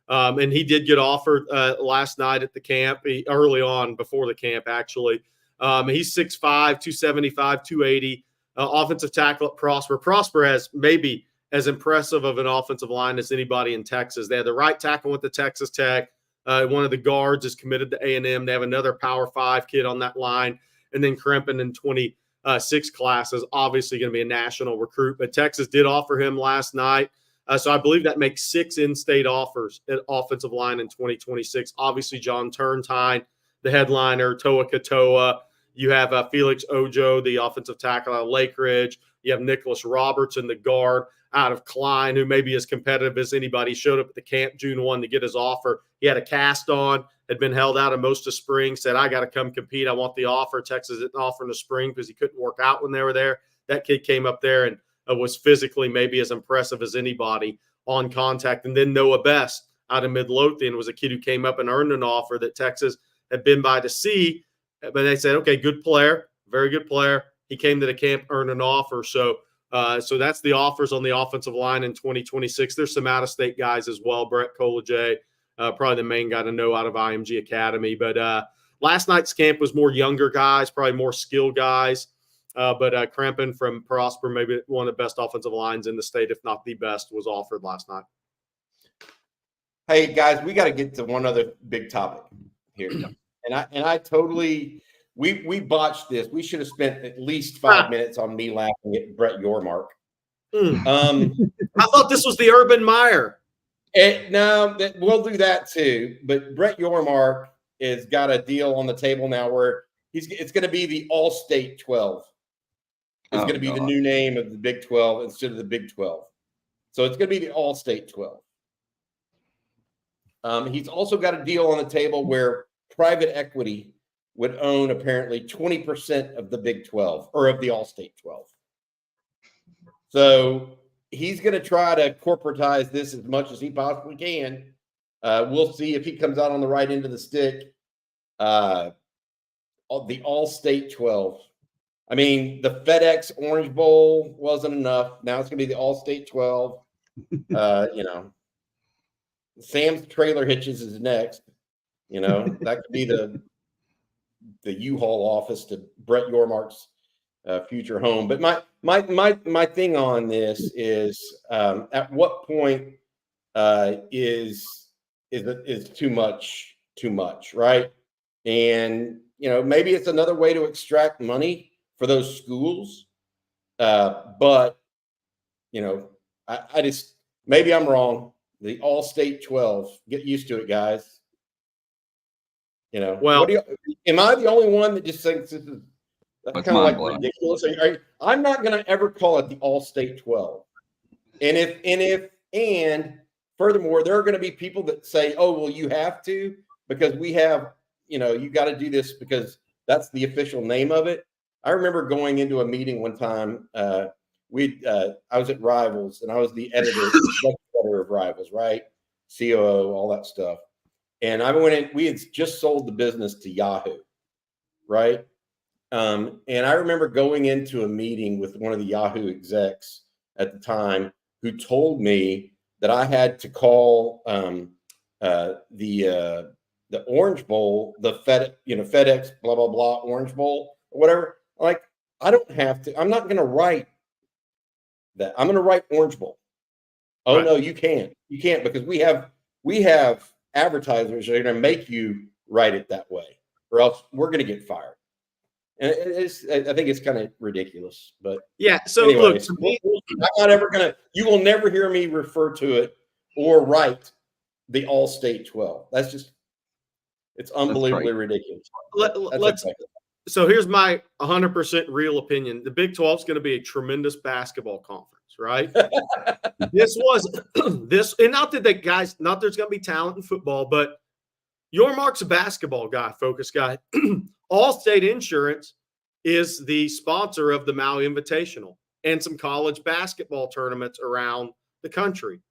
And he did get offered last night at the camp, early on before the camp, actually. He's 6'5", 275, 280. Offensive tackle at Prosper. Prosper has maybe as impressive of an offensive line as anybody in Texas. They had the right tackle with the Texas Tech. One of the guards is committed to A&M. They have another Power 5 kid on that line. And then Krempin in 26 class is obviously going to be a national recruit. But Texas did offer him last night. So I believe that makes 6 in-state offers at offensive line in 2026. Obviously, John Turntine, the headliner, Toa Katoa. You have Felix Ojo, the offensive tackle out of Lake Ridge. You have Nicholas Robertson, the guard out of Klein, who may be as competitive as anybody. Showed up at the camp June 1 to get his offer. He had a cast on, had been held out of most of spring, said, I got to come compete. I want the offer. Texas didn't offer in the spring because he couldn't work out when they were there. That kid came up there and was physically maybe as impressive as anybody on contact. And then Noah Best out of Midlothian was a kid who came up and earned an offer that Texas had been by to see. But they said, okay, good player, very good player. He came to the camp, earned an offer. So that's the offers on the offensive line in 2026. There's some out-of-state guys as well. Brett Colajay, probably the main guy to know out of IMG Academy. But last night's camp was more younger guys, probably more skilled guys. But Krempin from Prosper, maybe one of the best offensive lines in the state, if not the best, was offered last night.
Hey, guys, we got to get to one other big topic here. And I totally we botched this. We should have spent at least 5 minutes on me laughing at Brett Yormark.
I thought this was the Urban Meyer.
No, we'll do that too. But Brett Yormark has got a deal on the table now where it's going to be the All-State 12. It's going to be the new name of the Big 12 instead of the Big 12. So it's going to be the All-State 12. He's also got a deal on the table where private equity would own apparently 20% of the Big 12 or of the All-State 12. So he's going to try to corporatize this as much as he possibly can. We'll see if he comes out on the right end of the stick. The All-State 12. I mean, the FedEx Orange Bowl wasn't enough. Now it's going to be the All-State 12. Sam's Trailer Hitches is next. That could be the U-Haul office to Brett Yormark's future home. But my thing on this is, at what point is too much, right? And maybe it's another way to extract money for those schools. But I just, maybe I'm wrong. The All-State 12. Get used to it, guys.
Well,
am I the only one that just thinks this is kind of like ridiculous? I'm not going to ever call it the All-State 12. And furthermore, there are going to be people that say, "Oh, well, you have to because we have, you got to do this because that's the official name of it." I remember going into a meeting one time. I was at Rivals, and I was the editor of Rivals, right? COO, all that stuff. And I went in. We had just sold the business to Yahoo, right? And I remember going into a meeting with one of the Yahoo execs at the time, who told me that I had to call the Orange Bowl, the FedEx blah blah blah Orange Bowl or whatever. Like, I don't have to. I'm not going to write that. I'm going to write Orange Bowl. Oh, right. No, you can't. You can't, because we have advertisers that are going to make you write it that way, or else we're going to get fired. And I think it's kind of ridiculous. But
yeah. So
anyways,
look,
I'm not ever going to. You will never hear me refer to it or write the All-State 12. That's just. It's unbelievably ridiculous.
So here's my 100% real opinion. The Big 12 is going to be a tremendous basketball conference, right? And not that there's going to be talent in football, but Yormark's a basketball guy, focus guy. All-State Insurance is the sponsor of the Maui Invitational and some college basketball tournaments around the country.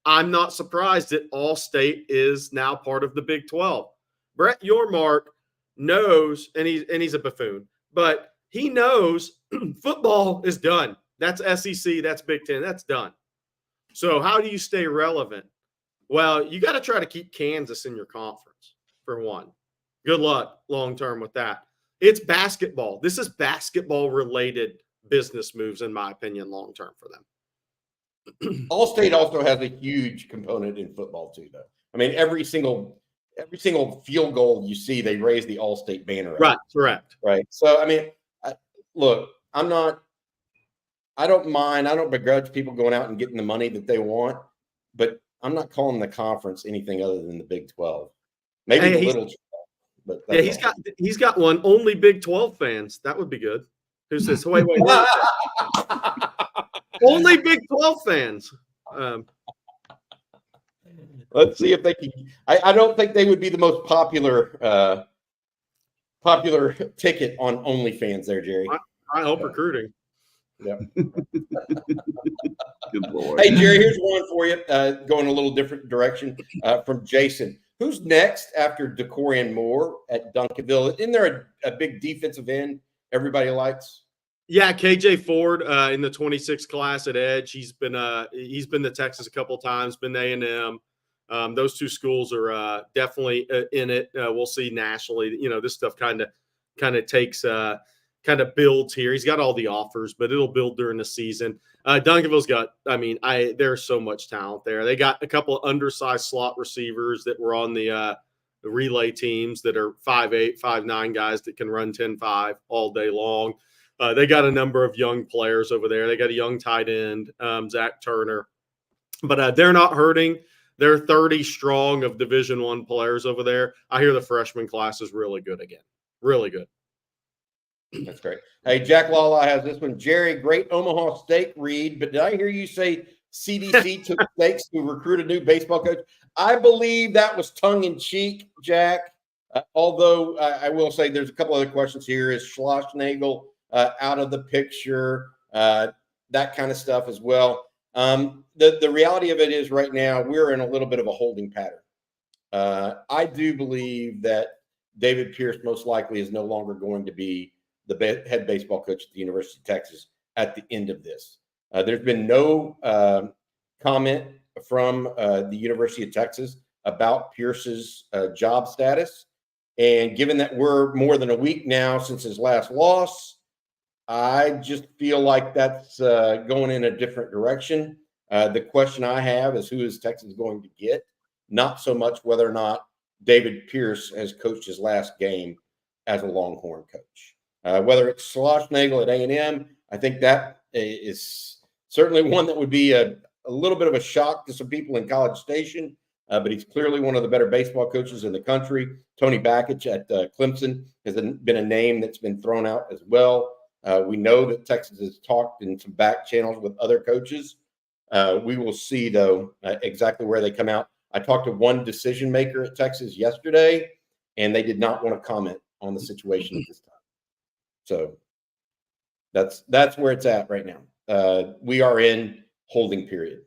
I'm not surprised that All-State is now part of the Big 12. Brett Yormark knows, and he's a buffoon, but he knows football is done. That's SEC, that's Big Ten, that's done. So how do you stay relevant? Well, you got to try to keep Kansas in your conference, for one. Good luck long-term with that. It's basketball. This is basketball-related business moves, in my opinion, long-term for them.
All-State also has a huge component in football, too, though. I mean, every single field goal you see, they raise the All-State banner.
Right, correct.
Right. So, I mean, look, I don't mind. I don't begrudge people going out and getting the money that they want, but I'm not calling the conference anything other than the Big 12. Maybe the Little 12. But
yeah, he's got one. Only Big 12 fans. That would be good. Who says, wait. Only Big 12 fans.
Let's see if they can. I don't think they would be the most popular ticket on OnlyFans there, Jerry.
I hope recruiting.
Yeah.
Good Lord.
Hey, Jerry, here's one for you, going a little different direction from Jason. Who's next after Dorian Moore at Duncanville? Isn't there a big defensive end everybody likes?
Yeah, KJ Ford in the 26 class at Edge. He's been to Texas a couple of times, been to A&M. Those two schools are definitely in it. We'll see nationally. This stuff kind of takes kind of builds here. He's got all the offers, but it'll build during the season. Duncanville's got, there's so much talent there. They got a couple of undersized slot receivers that were on the relay teams that are 5'8", 5'9" guys that can run 10-5 all day long. They got a number of young players over there. They got a young tight end, Zach Turner, but they're not hurting. They're 30 strong of Division I players over there. I hear the freshman class is really good again. Really good.
That's great. Hey, Jack Lala has this one. Jerry, great Omaha Steak read, but did I hear you say CDC took stakes to recruit a new baseball coach? I believe that was tongue-in-cheek, Jack. Although I will say there's a couple other questions here. Is Schlossnagel out of the picture? That kind of stuff as well. The reality of it is right now we're in a little bit of a holding pattern. I do believe that David Pierce most likely is no longer going to be the head baseball coach at the University of Texas at the end of this. There's been no comment from the University of Texas about Pierce's job status. And given that we're more than a week now since his last loss, I just feel like that's going in a different direction. The question I have is who is Texas going to get? Not so much whether or not David Pierce has coached his last game as a Longhorn coach. Whether it's Schlossnagle at A&M, I think that is certainly one that would be a little bit of a shock to some people in College Station, but he's clearly one of the better baseball coaches in the country. Tony Bkcw at Clemson has been a name that's been thrown out as well. We know that Texas has talked in some back channels with other coaches. We will see, though, exactly where they come out. I talked to one decision maker at Texas yesterday, and they did not want to comment on the situation at this time. So that's where it's at right now. We are in holding period.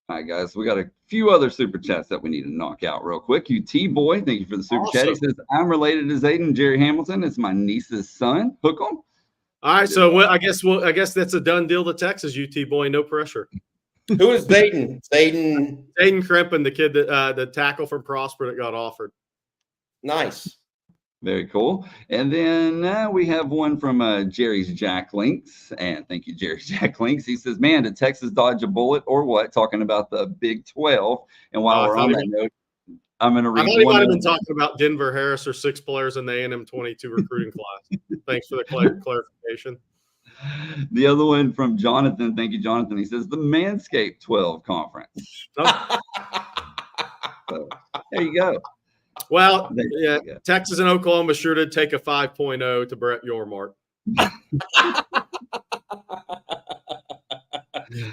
All right, guys, we got a few other super chats that we need to knock out real quick. UT Boy, thank you for the super chat. He says, I'm related to Zayden Jerry Hamilton. It's my niece's son. Hook 'em.
All right, so I guess that's a done deal to Texas, UT Boy. No pressure.
Who is Zayden?
Zayden Krempen, the kid that the tackle from Prosper that got offered.
Nice.
Very cool. And then we have one from Jerry's Jack Links. And thank you, Jerry's Jack Links. He says, man, did Texas dodge a bullet or what? Talking about the Big 12. And while we're on that note, I'm going to read one.
I thought he might have been talking about Denver Harris or 6 players in the A&M 22 recruiting class. Thanks for the clarification.
The other one from Jonathan. Thank you, Jonathan. He says, the Manscaped 12 conference. So, there you go.
Well, yeah, Texas and Oklahoma sure did take a 5.0 to Brett Yormark.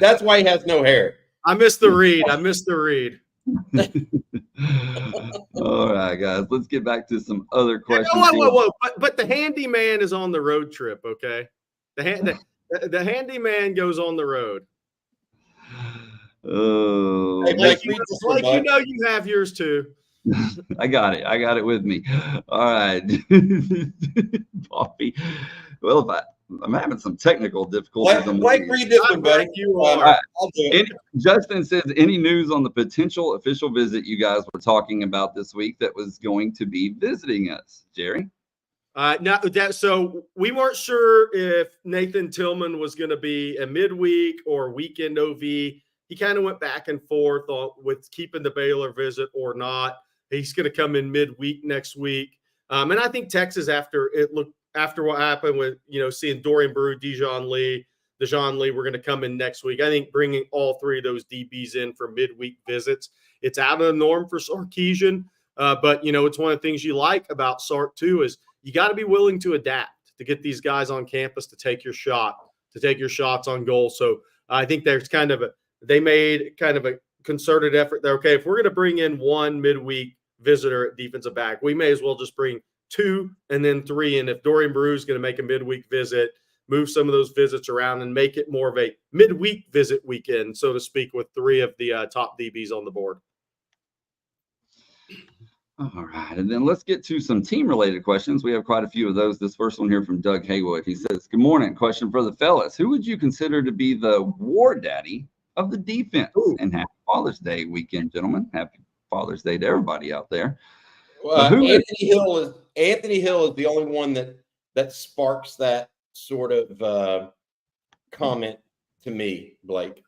That's why he has no hair.
I missed the read.
All right, guys, let's get back to some other questions.
Whoa. But the handyman is on the road trip, okay? The handyman goes on the road.
Oh,
hey,
Blake, you know you have yours too.
I got it with me. All right. Bobby. Well, I'm having some technical difficulties.
Blake, read this one, buddy.
Right. Justin says, any news on the potential official visit you guys were talking about this week that was going to be visiting us? Jerry?
So we weren't sure if Nathan Tillman was going to be a midweek or weekend OV. He kind of went back and forth with keeping the Baylor visit or not. He's going to come in midweek next week. And I think Texas, after what happened with, seeing Dorian Brew, Dejon Lee, we're going to come in next week. I think bringing all 3 of those DBs in for midweek visits, it's out of the norm for Sarkisian. But, it's one of the things you like about Sark too, is you got to be willing to adapt to get these guys on campus to take your shots on goal. So I think there's they made kind of a concerted effort there. Okay, if we're going to bring in 1 midweek visitor at defensive back, we may as well just bring 2 and then 3. And if Dorian Brew is going to make a midweek visit, move some of those visits around and make it more of a midweek visit weekend, so to speak, with 3 of the top DBs on the board.
All right, and then let's get to some team-related questions. We have quite a few of those. This first one here from Doug Haywood. He says, good morning. Question for the fellas. Who would you consider to be the war daddy of the defense? Ooh. And happy Father's Day weekend, gentlemen. Happy Father's Day to everybody out there.
Anthony Hill is the only one that sparks that sort of comment to me, Blake.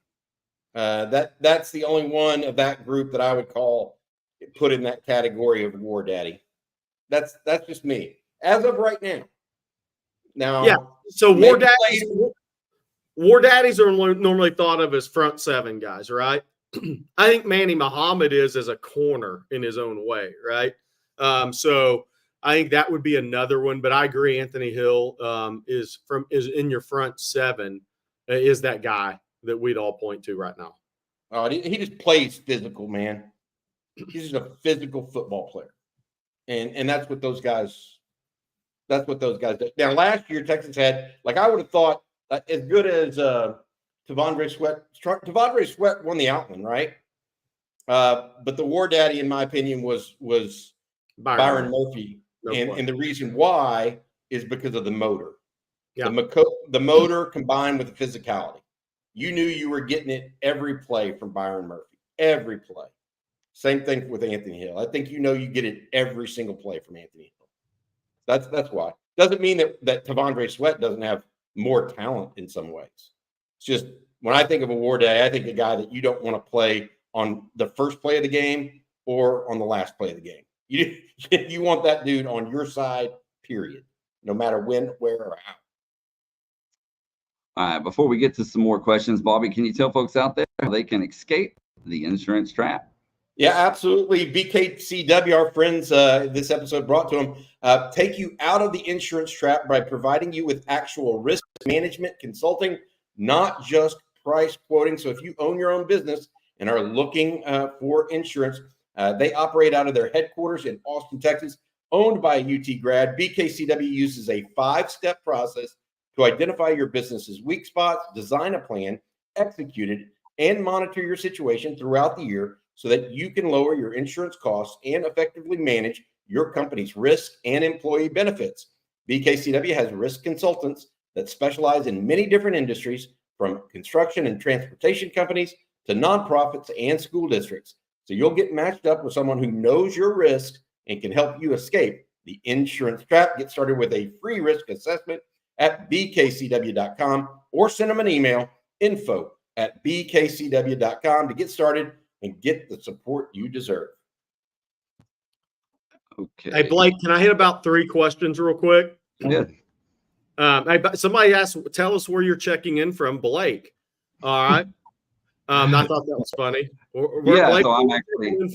That's the only one of that group that I would put in that category of war daddy. That's just me as of right now.
Yeah. So war daddies are normally thought of as front 7 guys, right? I think Manny Muhammad is as a corner in his own way, right? So I think that would be another one. But I agree, Anthony Hill is in your front 7, is that guy that we'd all point to right now.
He just plays physical, man. He's just a physical football player, and that's what those guys. That's what those guys do. Now, last year Texas had, I would have thought, as good as T'Vondre Sweat. T'Vondre Sweat won the Outland, right? But the war daddy, in my opinion, was Byron Murphy.
No
and the reason why is because of the motor.
Yeah.
The motor combined with the physicality. You knew you were getting it every play from Byron Murphy. Every play. Same thing with Anthony Hill. I think you get it every single play from Anthony Hill. That's why. Doesn't mean that T'Vondre Sweat doesn't have more talent in some ways. It's just when I think of a war day, I think a guy that you don't want to play on the first play of the game or on the last play of the game. You want that dude on your side, period, no matter when, where, or how.
All right, before we get to some more questions, Bobby, can you tell folks out there how they can escape the insurance trap?
Yeah, absolutely. Bkcw, our friends, this episode brought to them, take you out of the insurance trap by providing you with actual risk management consulting, not just price quoting. So if you own your own business and are looking for insurance, they operate out of their headquarters in Austin, Texas, owned by a UT grad. Bkcw uses a 5-step process to identify your business's weak spots, design a plan, execute it, and monitor your situation throughout the year so that you can lower your insurance costs and effectively manage your company's risk and employee benefits. Bkcw has risk consultants that specialize in many different industries, from construction and transportation companies to nonprofits and school districts. So you'll get matched up with someone who knows your risk and can help you escape the insurance trap. Get started with a free risk assessment at bkcw.com or send them an email, info@bkcw.com, to get started and get the support you deserve.
Okay.
Hey, Blake, can I hit about 3 questions real quick?
Good.
Somebody asked, tell us where you're checking in from, Blake. All right. I thought that was funny.
Yeah, so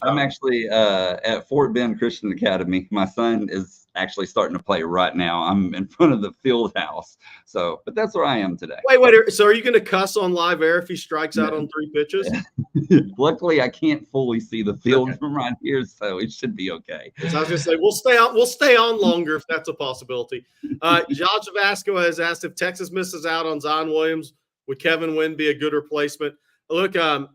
I'm actually at Fort Bend Christian Academy. My son is actually starting to play right now. I'm in front of the field house. So, but that's where I am today.
Wait. So are you going to cuss on live air if he strikes out on 3 pitches?
Luckily, I can't fully see the field from right here, so it should be okay.
So I was going to say we'll stay on longer if that's a possibility. Josh Vasco has asked if Texas misses out on Zion Williams, would Kevin Wynn be a good replacement? Look, I'm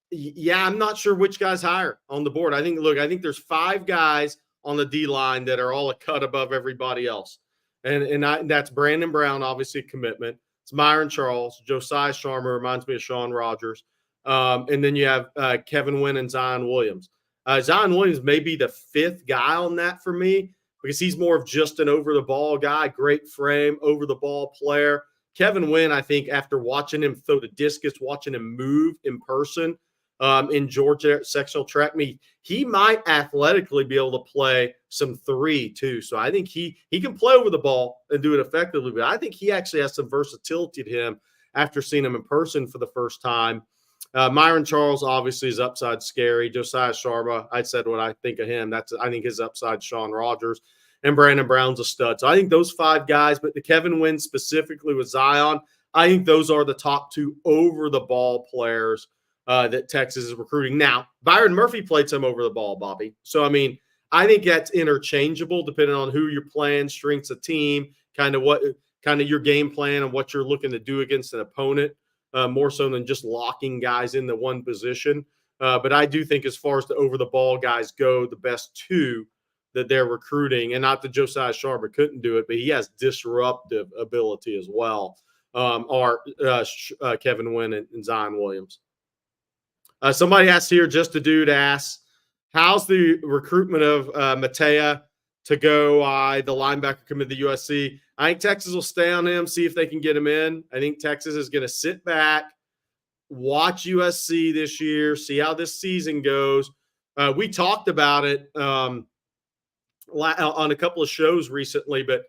not sure which guy's higher on the board. I think there's 5 guys on the D line that are all a cut above everybody else. And that's Brandon Brown, obviously a commitment. It's Myron Charles, Josiah Sharma, reminds me of Sean Rogers. And then you have Kevin Wynn and Zion Williams. Zion Williams may be the 5th guy on that for me because he's more of just an over-the-ball guy, great frame, over-the-ball player. Kevin Wynn, I think, after watching him throw the discus, watching him move in person in Georgia sectional track meet, he might athletically be able to play some 3 too. So I think he can play over the ball and do it effectively, but I think he actually has some versatility to him after seeing him in person for the first time. Myron Charles obviously is upside scary. Josiah Sharma, I said what I think of him. I think his upside Sean Rogers. And Brandon Brown's a stud. So I think those 5 guys, but the Kevin Wynn specifically with Zion, I think those are the top 2 over-the-ball players that Texas is recruiting. Now, Byron Murphy played some over the ball, Bobby. So, I mean, I think that's interchangeable depending on who you're playing, strengths of team, kind of your game plan and what you're looking to do against an opponent, more so than just locking guys into one position. But I do think as far as the over-the-ball guys go, the best 2 that they're recruiting, and not that Josiah Sharma couldn't do it, but he has disruptive ability as well, are Kevin Wynn and Zion Williams. Somebody asked here, just a dude asks, how's the recruitment of Matea to go, the linebacker committed to USC? I think Texas will stay on him, see if they can get him in. I think Texas is going to sit back, watch USC this year, see how this season goes. We talked about it on a couple of shows recently, but,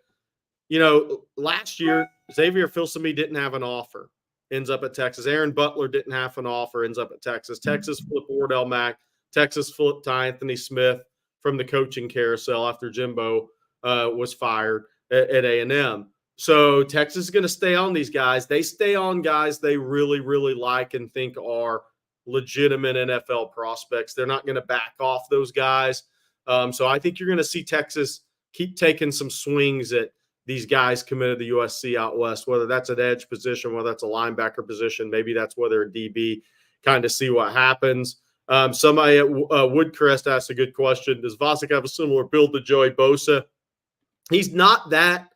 last year, Xavier Filsaime didn't have an offer, ends up at Texas. Aaron Butler didn't have an offer, ends up at Texas. Texas flipped Wardell Mack. Texas flipped Anthony Smith from the coaching carousel after Jimbo was fired at A&M. So Texas is going to stay on these guys. They stay on guys they really, really like and think are legitimate NFL prospects. They're not going to back off those guys. So I think you're going to see Texas keep taking some swings at these guys committed to USC out west, whether that's an edge position, whether that's a linebacker position, maybe that's whether a DB, kind of see what happens. Somebody at Woodcrest asked a good question. Does Vosick have a similar build to Joey Bosa? He's not that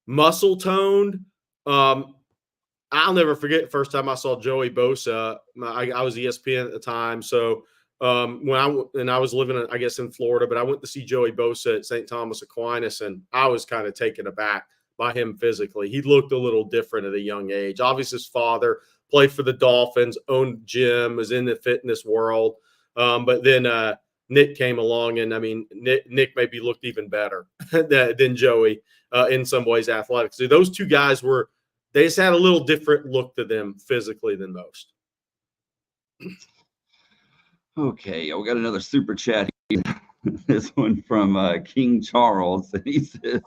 muscle toned. I'll never forget the first time I saw Joey Bosa. I was ESPN at the time. So when I was living, I guess, in Florida, but I went to see Joey Bosa at St. Thomas Aquinas, and I was kind of taken aback by him physically. He looked a little different at a young age. Obviously, his father played for the Dolphins, owned a gym, was in the fitness world. But then Nick came along, and I mean, Nick maybe looked even better than Joey in some ways athletic. So those two guys they just had a little different look to them physically than most.
Okay, we got another super chat here. This one from King Charles. And he says,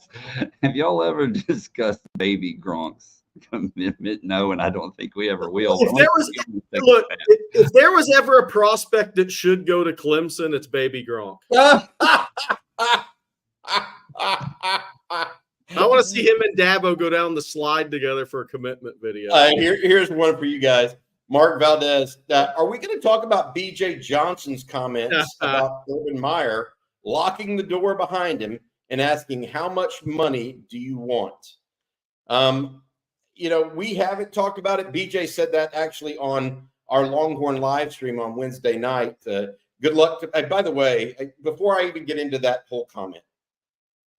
have y'all ever discussed baby Gronk's commitment? No, and I don't think we ever will.
If there was ever a prospect that should go to Clemson, it's baby Gronk. I want to see him and Dabo go down the slide together for a commitment video.
Here's one for you guys. Mark Valdez, are we going to talk about BJ Johnson's comments about Urban Meyer locking the door behind him and asking, how much money do you want? We haven't talked about it. BJ said that actually on our Longhorn live stream on Wednesday night. Good luck. By the way, before I even get into that whole comment,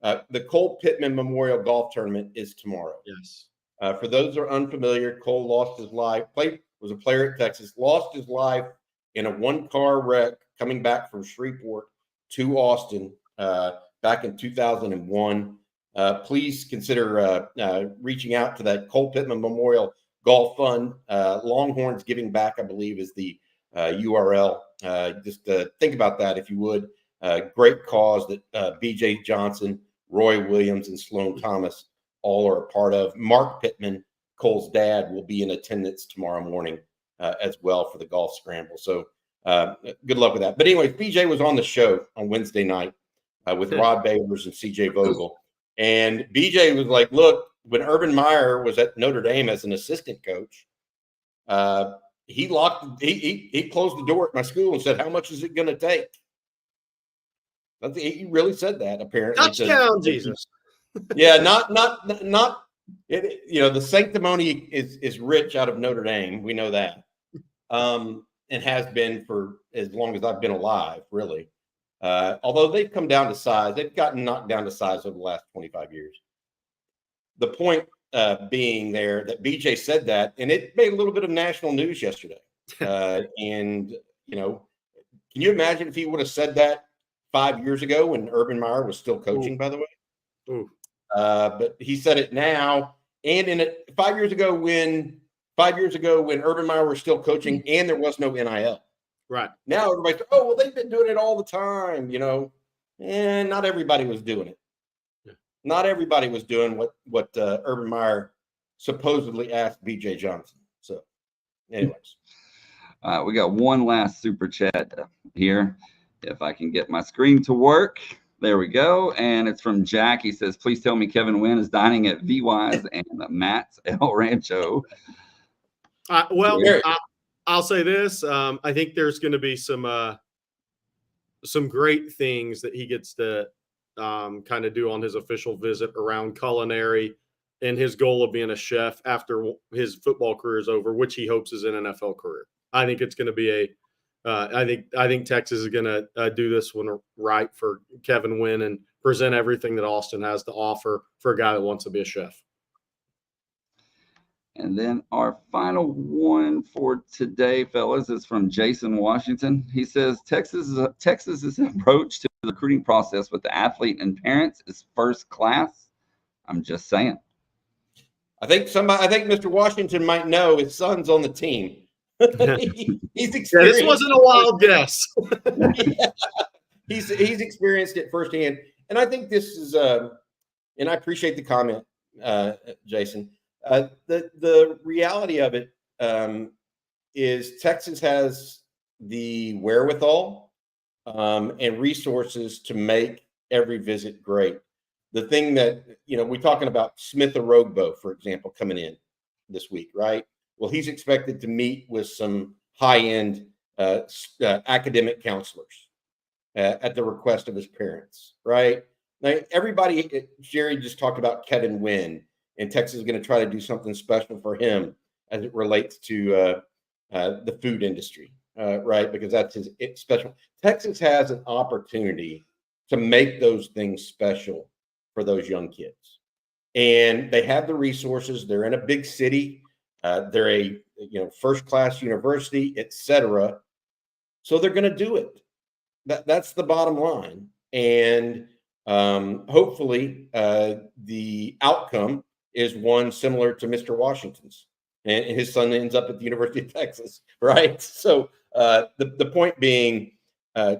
the Cole Pittman Memorial Golf Tournament is tomorrow.
Yes.
For those who are unfamiliar, Cole lost his life. Was a player at Texas, lost his life in a one-car wreck coming back from Shreveport to Austin back in 2001. Please consider reaching out to that Cole Pittman Memorial Golf Fund. Longhorns Giving Back, I believe, is the URL. Just think about that if you would. Great cause that BJ Johnson, Roy Williams, and Sloan Thomas all are a part of. Mark Pittman, Cole's dad, will be in attendance tomorrow morning as well for the golf scramble. So good luck with that. But anyway, BJ was on the show on Wednesday night with Rod Babers and CJ Vogel. And BJ was like, look, when Urban Meyer was at Notre Dame as an assistant coach, he closed the door at my school and said, how much is it going to take? He really said that, apparently.
Touchdown, Jesus.
Yeah, not the sanctimony is rich out of Notre Dame. We know that. And has been for as long as I've been alive, really. Although they've come down to size, they've gotten knocked down to size over the last 25 years. The point being there that BJ said that, and it made a little bit of national news yesterday. And, can you imagine if he would have said that 5 years ago when Urban Meyer was still coaching, by the way?
Ooh.
But he said it now, and 5 years ago when Urban Meyer was still coaching and there was no NIL.
Right.
Now everybody's, they've been doing it all the time, and not everybody was doing it. Yeah. Not everybody was doing what Urban Meyer supposedly asked BJ Johnson. So anyways.
We got one last super chat here. If I can get my screen to work. There we go. And it's from Jack. He says, please tell me Kevin Wynn is dining at VY's and Matt's El Rancho.
I'll say this. I think there's going to be some great things that he gets to kind of do on his official visit around culinary and his goal of being a chef after his football career is over, which he hopes is an NFL career. I think it's going to be I think Texas is going to do this one right for Kevin Wynn and present everything that Austin has to offer for a guy that wants to be a chef.
And then our final one for today, fellas, is from Jason Washington. He says Texas's approach to the recruiting process with the athlete and parents is first class. I'm just saying.
I think Mr. Washington might know his son's on the team. He's experienced.
This wasn't a wild guess.
Yeah. He's experienced it firsthand, and I think this is. And I appreciate the comment, Jason. The reality of it is Texas has the wherewithal and resources to make every visit great. the thing that, we're talking about Smith Orogbo, for example, coming in this week, right? Well, he's expected to meet with some high-end academic counselors at the request of his parents, right? Now, everybody, Jerry just talked about Kevin Wynn, and Texas is going to try to do something special for him as it relates to the food industry, right? Because that's it's special. Texas has an opportunity to make those things special for those young kids, and they have the resources. They're in a big city. They're a first-class university, etc. So they're going to do it. That's the bottom line, and hopefully the outcome is one similar to Mr. Washington's, and his son ends up at the University of Texas, right? So the point being,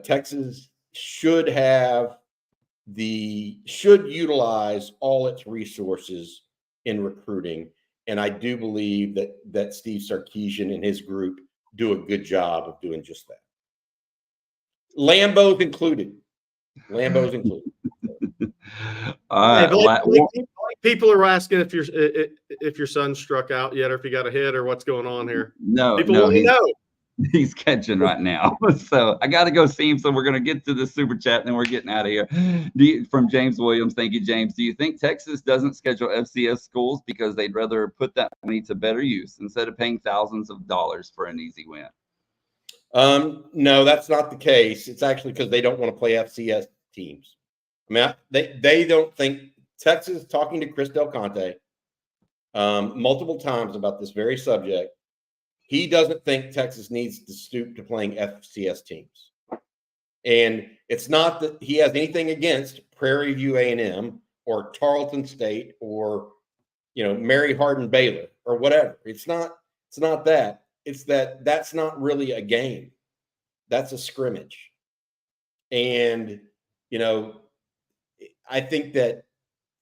Texas should utilize all its resources in recruiting, and I do believe that Steve Sarkisian and his group do a good job of doing just that. Lambos included.
People are asking if your son struck out yet, or if he got a hit, or what's going on here.
No, he's catching right now. So I got to go see him. So we're going to get to the super chat, and then we're getting out of here. From James Williams, thank you, James. Do you think Texas doesn't schedule FCS schools because they'd rather put that money to better use instead of paying thousands of dollars for an easy win?
No, that's not the case. It's actually because they don't want to play FCS teams. I mean, they don't think Texas, talking to Chris Del Conte multiple times about this very subject, he doesn't think Texas needs to stoop to playing FCS teams. And it's not that he has anything against Prairie View A&M or Tarleton State or, Mary Hardin Baylor or whatever. It's not that. It's that's not really a game. That's a scrimmage. And, I think that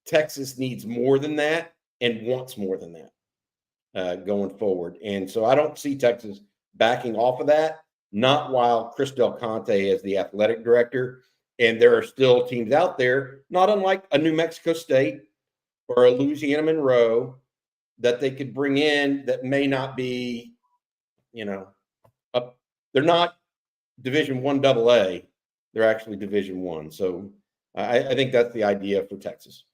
Texas needs more than that and wants more than that going forward. And so I don't see Texas backing off of that, not while Chris Del Conte is the athletic director. And there are still teams out there, not unlike a New Mexico State or a Louisiana Monroe, that they could bring in that may not be, they're not Division I AA. They're actually Division I. So I think that's the idea for Texas.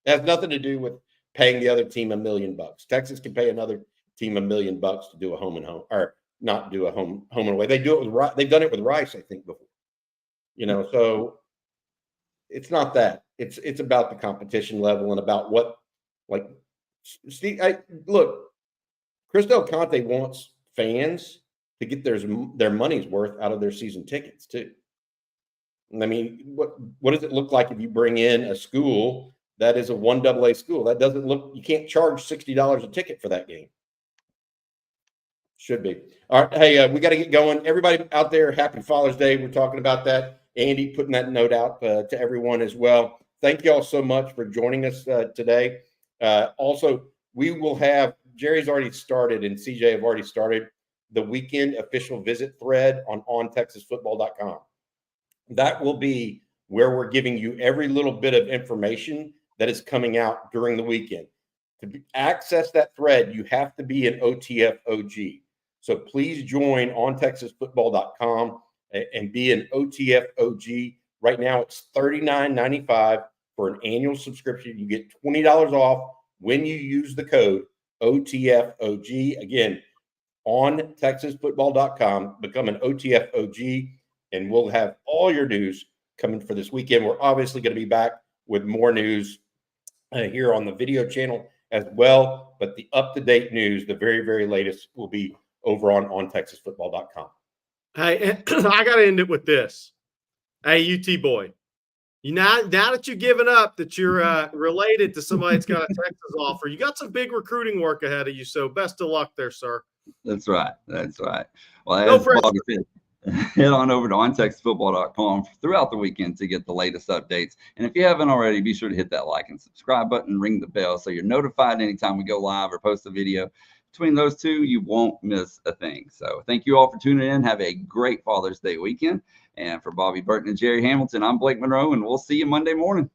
It has nothing to do with paying the other team $1 million. Texas can pay another team $1 million to do a home and home, or not do a home and away. They do it with they've done it with Rice, I think, before. So it's not that. It's about the competition level and about what, like, Steve. Look, Chris Del Conte wants fans to get their money's worth out of their season tickets too. I mean, what does it look like if you bring in a school that is a 1AA school? That doesn't look. You can't charge $60 a ticket for that game. Should be. All right. Hey, we got to get going. Everybody out there, happy Father's Day. We're talking about that. Andy putting that note out to everyone as well. Thank you all so much for joining us today. Also, we will have, Jerry's already started and CJ have already started the weekend official visit thread on ontexasfootball.com. That will be where we're giving you every little bit of information that is coming out during the weekend. To access that thread, you have to be an OTF OG. So please join ontexasfootball.com and be an OTF OG. Right now, it's $39.95 for an annual subscription. You get $20 off when you use the code OTF OG. Again, on texasfootball.com, become an OTF OG, and we'll have all your news coming for this weekend. We're obviously going to be back with more news here on the video channel as well, but the up-to-date news, the very, very latest, will be over on texasfootball.com.
Hey, I got to end it with this. Hey, UT boy, now that you've given up that you're related to somebody that's got a Texas offer, you got some big recruiting work ahead of you, so best of luck there, sir.
That's right. Well, as Bobby said, head on over to ontexasfootball.com throughout the weekend to get the latest updates. And if you haven't already, be sure to hit that like and subscribe button, ring the bell so you're notified anytime we go live or post a video. Between those two, you won't miss a thing. So thank you all for tuning in. Have a great Father's Day weekend. And for Bobby Burton and Jerry Hamilton, I'm Blake Monroe, and we'll see you Monday morning.